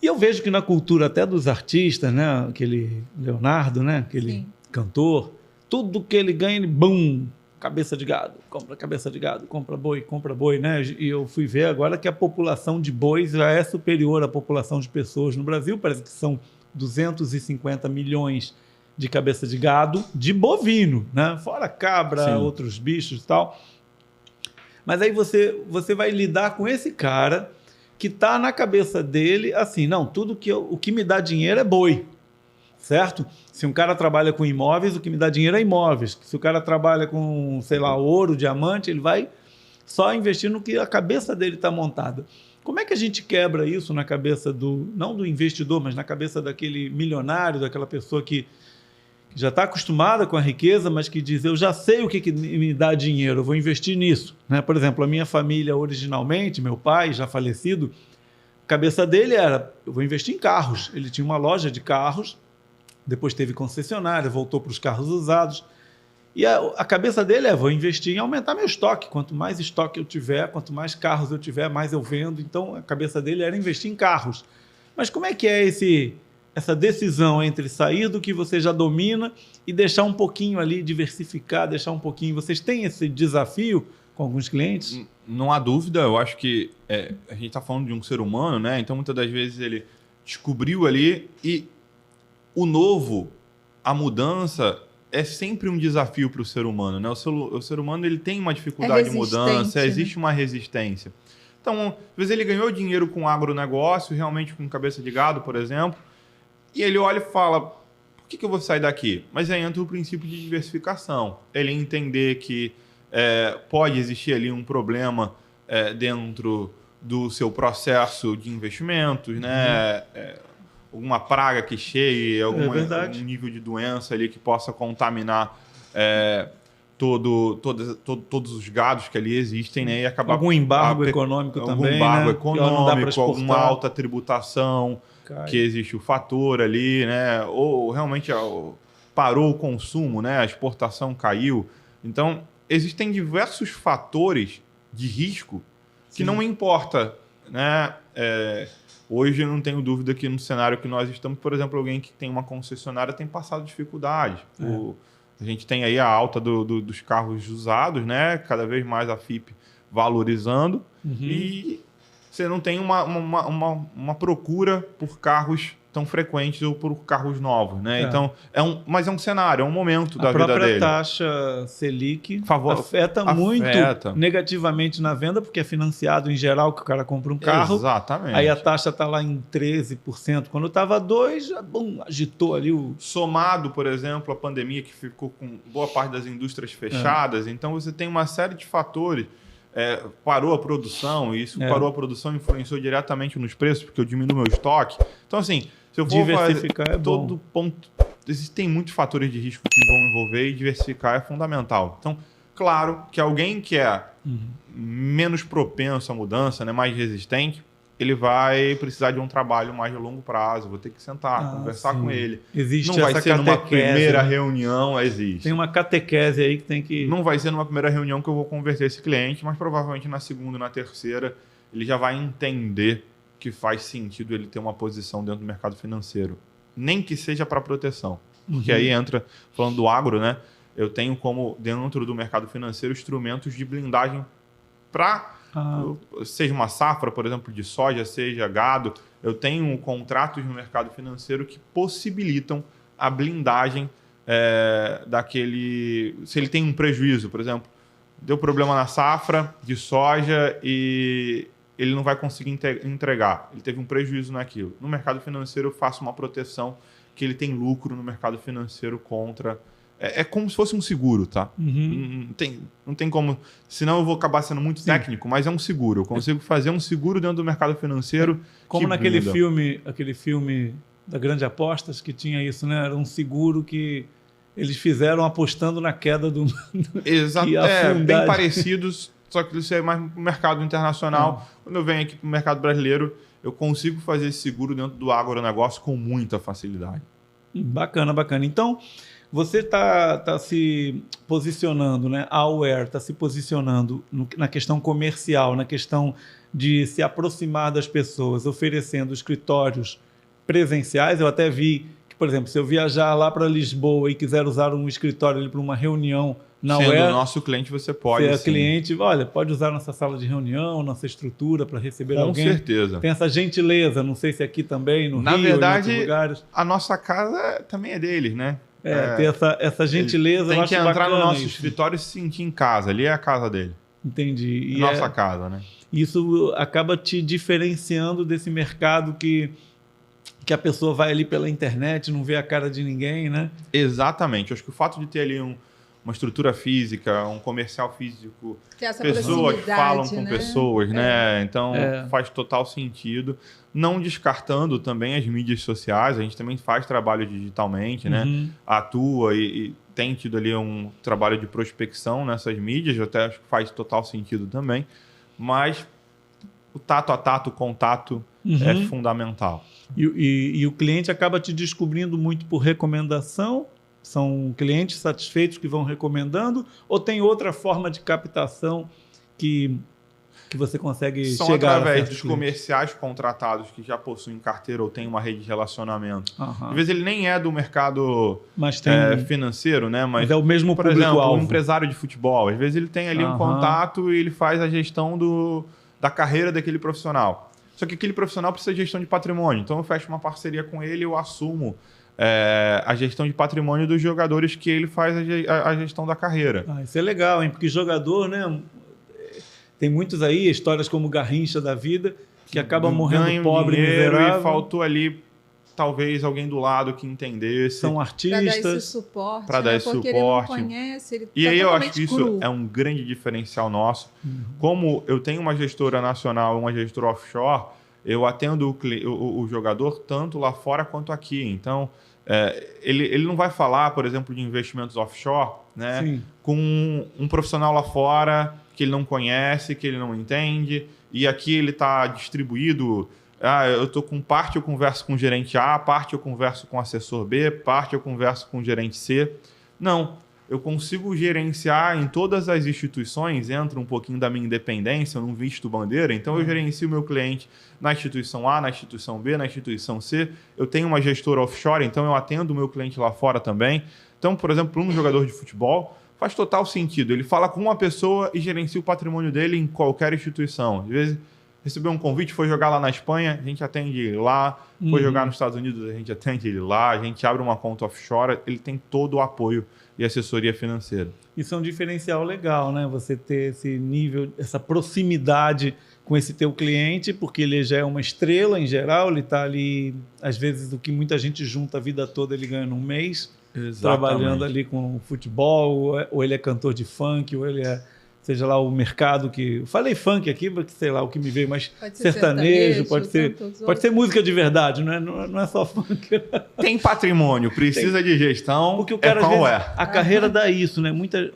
E eu vejo que na cultura até dos artistas, né? Aquele Leonardo, né? Aquele cantor, tudo que ele ganha, ele bum, cabeça de gado, compra cabeça de gado, compra boi, né? E eu fui ver agora que a população de bois já é superior à população de pessoas no Brasil, parece que são 250 milhões de cabeça de gado, de bovino, né? Fora cabra, outros bichos e tal. Mas aí você vai lidar com esse cara que está na cabeça dele assim, não, o que me dá dinheiro é boi, certo? Se um cara trabalha com imóveis, o que me dá dinheiro é imóveis. Se o cara trabalha com, sei lá, ouro, diamante, ele vai só investir no que a cabeça dele está montada. Como é que a gente quebra isso na cabeça não do investidor, mas na cabeça daquele milionário, daquela pessoa que já está acostumada com a riqueza, mas que diz, eu já sei o que me dá dinheiro, eu vou investir nisso, né? Por exemplo, a minha família originalmente, meu pai, já falecido, a cabeça dele era, eu vou investir em carros. Ele tinha uma loja de carros, depois teve concessionária, voltou para os carros usados, e a cabeça dele vou investir em aumentar meu estoque. Quanto mais estoque eu tiver, quanto mais carros eu tiver, mais eu vendo. Então, a cabeça dele era investir em carros. Mas como é que é essa decisão entre sair do que você já domina e deixar um pouquinho ali, diversificar, deixar um pouquinho? Vocês têm esse desafio com alguns clientes? Não há dúvida, eu acho que a gente está falando de um ser humano, né? Então, muitas das vezes ele descobriu ali e o novo, a mudança é sempre um desafio para o ser humano, né? O ser humano ele tem uma dificuldade de mudança, existe uma resistência. Então, às vezes ele ganhou dinheiro com agronegócio, realmente com cabeça de gado, por exemplo, e ele olha e fala, por que eu vou sair daqui? Mas aí entra o princípio de diversificação. Ele entender que pode existir ali um problema dentro do seu processo de investimentos, né? Alguma praga que chegue, algum nível de doença ali que possa contaminar todos os gados que ali existem, né? E acabar algum embargo econômico também, algum embargo, né? econômico, alguma alta tributação, que existe o fator ali, né? Ou realmente parou o consumo, né? A exportação caiu. Então, existem diversos fatores de risco que não importa, né? Hoje eu não tenho dúvida que no cenário que nós estamos, por exemplo, alguém que tem uma concessionária tem passado dificuldade. A gente tem aí a alta dos carros usados, né? Cada vez mais a FIP valorizando e você não tem uma procura por carros tão frequentes ou por carros novos, né? Então, mas é um cenário, é um momento da vida dele. A própria taxa Selic afeta muito negativamente na venda, porque é financiado em geral que o cara compra um carro. Exatamente. Aí a taxa está lá em 13%. Quando estava 2%, agitou ali o... Somado, por exemplo, a pandemia que ficou com boa parte das indústrias fechadas. Então, você tem uma série de fatores. Parou a produção, e isso parou a produção influenciou diretamente nos preços, porque eu diminuo meu estoque. Então, assim, se eu for diversificar fazer todo ponto, existem muitos fatores de risco que vão envolver e diversificar é fundamental. Então, claro que alguém que é menos propenso à mudança, né, mais resistente, ele vai precisar de um trabalho mais de longo prazo. Vou ter que sentar, conversar com ele. Existe não vai ser numa primeira reunião, existe. Tem uma catequese aí que tem que... Não vai ser numa primeira reunião que eu vou converter esse cliente, mas provavelmente na segunda, na terceira, ele já vai entender que faz sentido ele ter uma posição dentro do mercado financeiro. Nem que seja para proteção. Porque aí entra, falando do agro, né? Eu tenho como, dentro do mercado financeiro, instrumentos de blindagem para... seja uma safra, por exemplo, de soja, seja gado, eu tenho contratos no mercado financeiro que possibilitam a blindagem daquele... Se ele tem um prejuízo, por exemplo, deu problema na safra de soja e ele não vai conseguir entregar, ele teve um prejuízo naquilo. No mercado financeiro eu faço uma proteção que ele tem lucro no mercado financeiro contra... É como se fosse um seguro, tá? Não tem como... Senão eu vou acabar sendo muito técnico, mas é um seguro. Eu consigo fazer um seguro dentro do mercado financeiro. Como naquele filme da Grande Apostas, que tinha isso, né? Era um seguro que eles fizeram apostando na queda do... Exato, bem parecidos, só que isso é mais no mercado internacional. Quando eu venho aqui para o mercado brasileiro, eu consigo fazer esse seguro dentro do agronegócio com muita facilidade. Bacana, bacana. Então... Você está se posicionando, né? A Aware está se posicionando na questão comercial, na questão de se aproximar das pessoas, oferecendo escritórios presenciais. Eu até vi que, por exemplo, se eu viajar lá para Lisboa e quiser usar um escritório ali para uma reunião na Aware... Sendo nosso cliente, você pode. Se é cliente, olha, pode usar nossa sala de reunião, nossa estrutura para receber alguém. Com certeza. Tem essa gentileza, não sei se aqui também, no Rio, verdade, em outros lugares. A nossa casa também é deles, né? Ter essa gentileza. Tem que entrar no nosso escritório e se sentir em casa. Ali é a casa dele. Entendi. E nossa casa, né? Isso acaba te diferenciando desse mercado que a pessoa vai ali pela internet, não vê a cara de ninguém, né? Exatamente. Eu acho que o fato de ter ali uma estrutura física, um comercial físico, pessoas que falam com pessoas, né? Então faz total sentido. Não descartando também as mídias sociais, a gente também faz trabalho digitalmente, né? Atua e tem tido ali um trabalho de prospecção nessas mídias, eu até acho que faz total sentido também. Mas o tato a tato, o contato é fundamental. E o cliente acaba te descobrindo muito por recomendação? São clientes satisfeitos que vão recomendando? Ou tem outra forma de captação que você consegue chegar? São através dos comerciais contratados que já possuem carteira ou têm uma rede de relacionamento. Às vezes ele nem é do mercado financeiro, né? Mas é o mesmo público-alvo. Por exemplo, um empresário de futebol. Às vezes ele tem ali um contato e ele faz a gestão da carreira daquele profissional. Só que aquele profissional precisa de gestão de patrimônio. Então eu fecho uma parceria com ele e eu assumo a gestão de patrimônio dos jogadores que ele faz a gestão da carreira. Isso é legal, hein? Porque jogador, né? Tem muitos aí, histórias como Garrincha da vida, que acaba morrendo pobre, miserável. E faltou ali, talvez, alguém do lado que entendesse. São artistas. Para dar esse suporte. Para dar esse suporte. Ele não conhece, ele e aí eu acho que isso é um grande diferencial nosso. Como eu tenho uma gestora nacional, uma gestora offshore, eu atendo o jogador tanto lá fora quanto aqui. Então, ele não vai falar, por exemplo, de investimentos offshore, né, com um profissional lá fora que ele não conhece, que ele não entende, e aqui ele está distribuído eu tô com parte eu converso com o gerente A, parte eu converso com o assessor B, parte eu converso com o gerente C. Não, eu consigo gerenciar em todas as instituições, entra um pouquinho da minha independência, eu não visto bandeira, então eu gerencio o meu cliente na instituição A, na instituição B, na instituição C. Eu tenho uma gestora offshore, então eu atendo o meu cliente lá fora também. Então, por exemplo, um jogador de futebol faz total sentido. Ele fala com uma pessoa e gerencia o patrimônio dele em qualquer instituição. Às vezes, recebeu um convite, foi jogar lá na Espanha, a gente atende ele lá. Foi jogar nos Estados Unidos, a gente atende ele lá. A gente abre uma conta offshore, ele tem todo o apoio e assessoria financeira. Isso é um diferencial legal, né? Você ter esse nível, essa proximidade com esse teu cliente, porque ele já é uma estrela em geral, ele está ali, às vezes, o que muita gente junta a vida toda, ele ganha num mês. Exatamente. Trabalhando ali com futebol, ou ele é cantor de funk, ou ele é, seja lá, o mercado que... Eu falei funk aqui, porque sei lá o que me veio, mas sertanejo, pode ser música de verdade, não é só funk. Tem patrimônio, precisa de gestão, porque o cara, às vezes, a carreira dá isso, né? Muita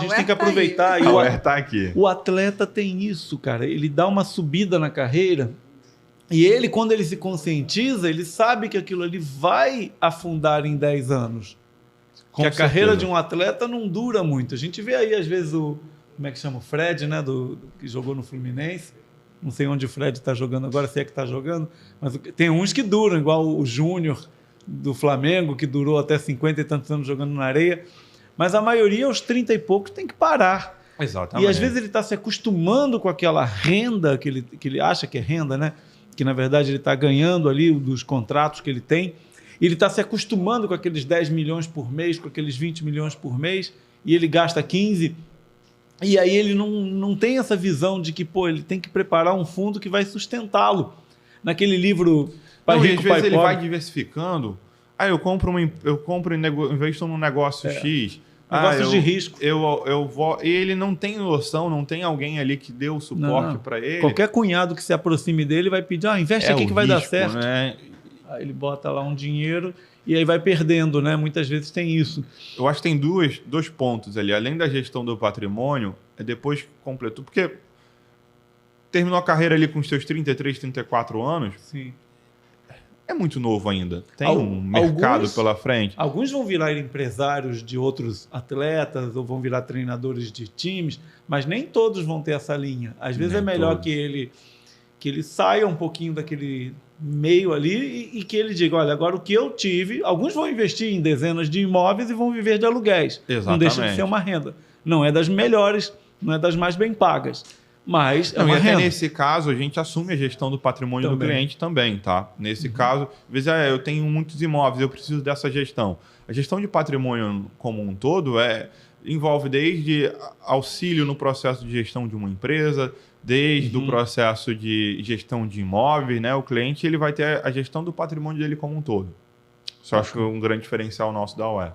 gente tem que aproveitar. E o tá aqui. O atleta tem isso, cara. Ele dá uma subida na carreira. E ele, quando ele se conscientiza, ele sabe que aquilo ali vai afundar em 10 anos. Que a carreira de um atleta não dura muito. A gente vê aí, às vezes, como é que chama? O Fred, né? Que jogou no Fluminense. Não sei onde o Fred está jogando agora, se é que está jogando. Mas tem uns que duram, igual o Júnior do Flamengo, que durou até 50 e tantos anos jogando na areia. Mas a maioria, aos 30 e poucos, tem que parar. Exatamente. E às vezes ele está se acostumando com aquela renda que ele acha que é renda, né? Que na verdade ele está ganhando ali dos contratos que ele tem, e ele está se acostumando com aqueles 10 milhões por mês, com aqueles 20 milhões por mês, e ele gasta 15, e aí ele não tem essa visão de que ele tem que preparar um fundo que vai sustentá-lo. Naquele livro Pai Rico, Pai Pobre, ele vai diversificando. Investo num negócio X. Negócios de risco. Eu vou. E ele não tem noção, não tem alguém ali que dê o suporte para ele. Qualquer cunhado que se aproxime dele vai pedir, investe aqui que vai dar certo. Né? Aí ele bota lá um dinheiro e aí vai perdendo, né? Muitas vezes tem isso. Eu acho que tem dois pontos ali. Além da gestão do patrimônio, depois que completou. Porque terminou a carreira ali com os seus 33, 34 anos. Sim. É muito novo ainda. Tem um mercado pela frente. Alguns vão virar empresários de outros atletas ou vão virar treinadores de times, mas nem todos vão ter essa linha. Às vezes é melhor que ele saia um pouquinho daquele meio ali e que ele diga, olha, agora o que eu tive... Alguns vão investir em dezenas de imóveis e vão viver de aluguéis. Exatamente. Não deixa de ser uma renda. Não é das melhores, não é das mais bem pagas. Mas é uma renda. Até nesse caso, a gente assume a gestão do patrimônio do cliente também, tá? Nesse caso, às vezes eu tenho muitos imóveis, eu preciso dessa gestão. A gestão de patrimônio como um todo envolve desde auxílio no processo de gestão de uma empresa, desde o processo de gestão de imóveis, né? O cliente ele vai ter a gestão do patrimônio dele como um todo. Isso eu acho que é um grande diferencial nosso da UE.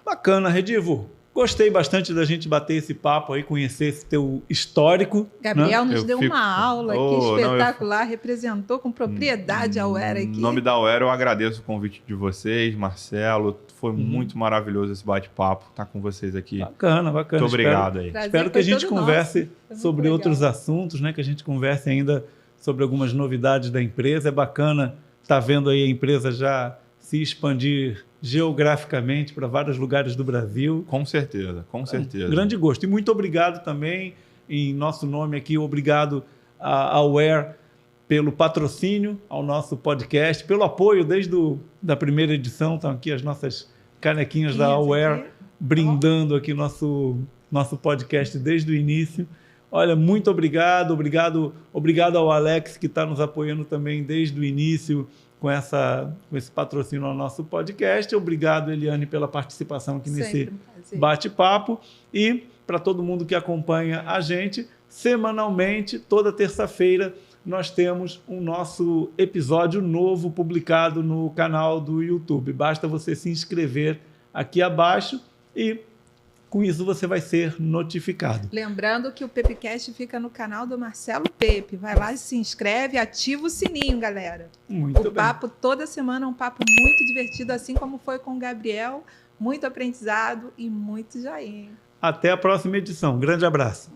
Bacana, Redivo. Gostei bastante da gente bater esse papo aí, conhecer esse teu histórico. Gabriel nos deu uma aula aqui espetacular, representou com propriedade a UER aqui. Em nome da UER, eu agradeço o convite de vocês, Marcelo. Foi muito maravilhoso esse bate-papo, estar com vocês aqui. Bacana. Muito obrigado aí. Espero que a gente converse sobre outros assuntos, né? Que a gente converse ainda sobre algumas novidades da empresa. É bacana estar vendo aí a empresa já se expandir geograficamente para vários lugares do Brasil. Com certeza, com certeza. Grande gosto. E muito obrigado também, em nosso nome aqui, obrigado à UER pelo patrocínio ao nosso podcast, pelo apoio desde da primeira edição. Estão aqui as nossas canequinhas da UER brindando aqui nosso podcast desde o início. Olha, muito obrigado ao Alex, que está nos apoiando também desde o início, com esse patrocínio ao nosso podcast. Obrigado, Eliane, pela participação aqui nesse bate-papo. E para todo mundo que acompanha a gente, semanalmente, toda terça-feira, nós temos um nosso episódio novo publicado no canal do YouTube. Basta você se inscrever aqui abaixo e com isso você vai ser notificado. Lembrando que o Pepcast fica no canal do Marcelo Pepe. Vai lá, se inscreve, ativa o sininho, galera. Muito bem. O papo toda semana é um papo muito divertido, assim como foi com o Gabriel. Muito aprendizado e muito joinha. Até a próxima edição. Grande abraço.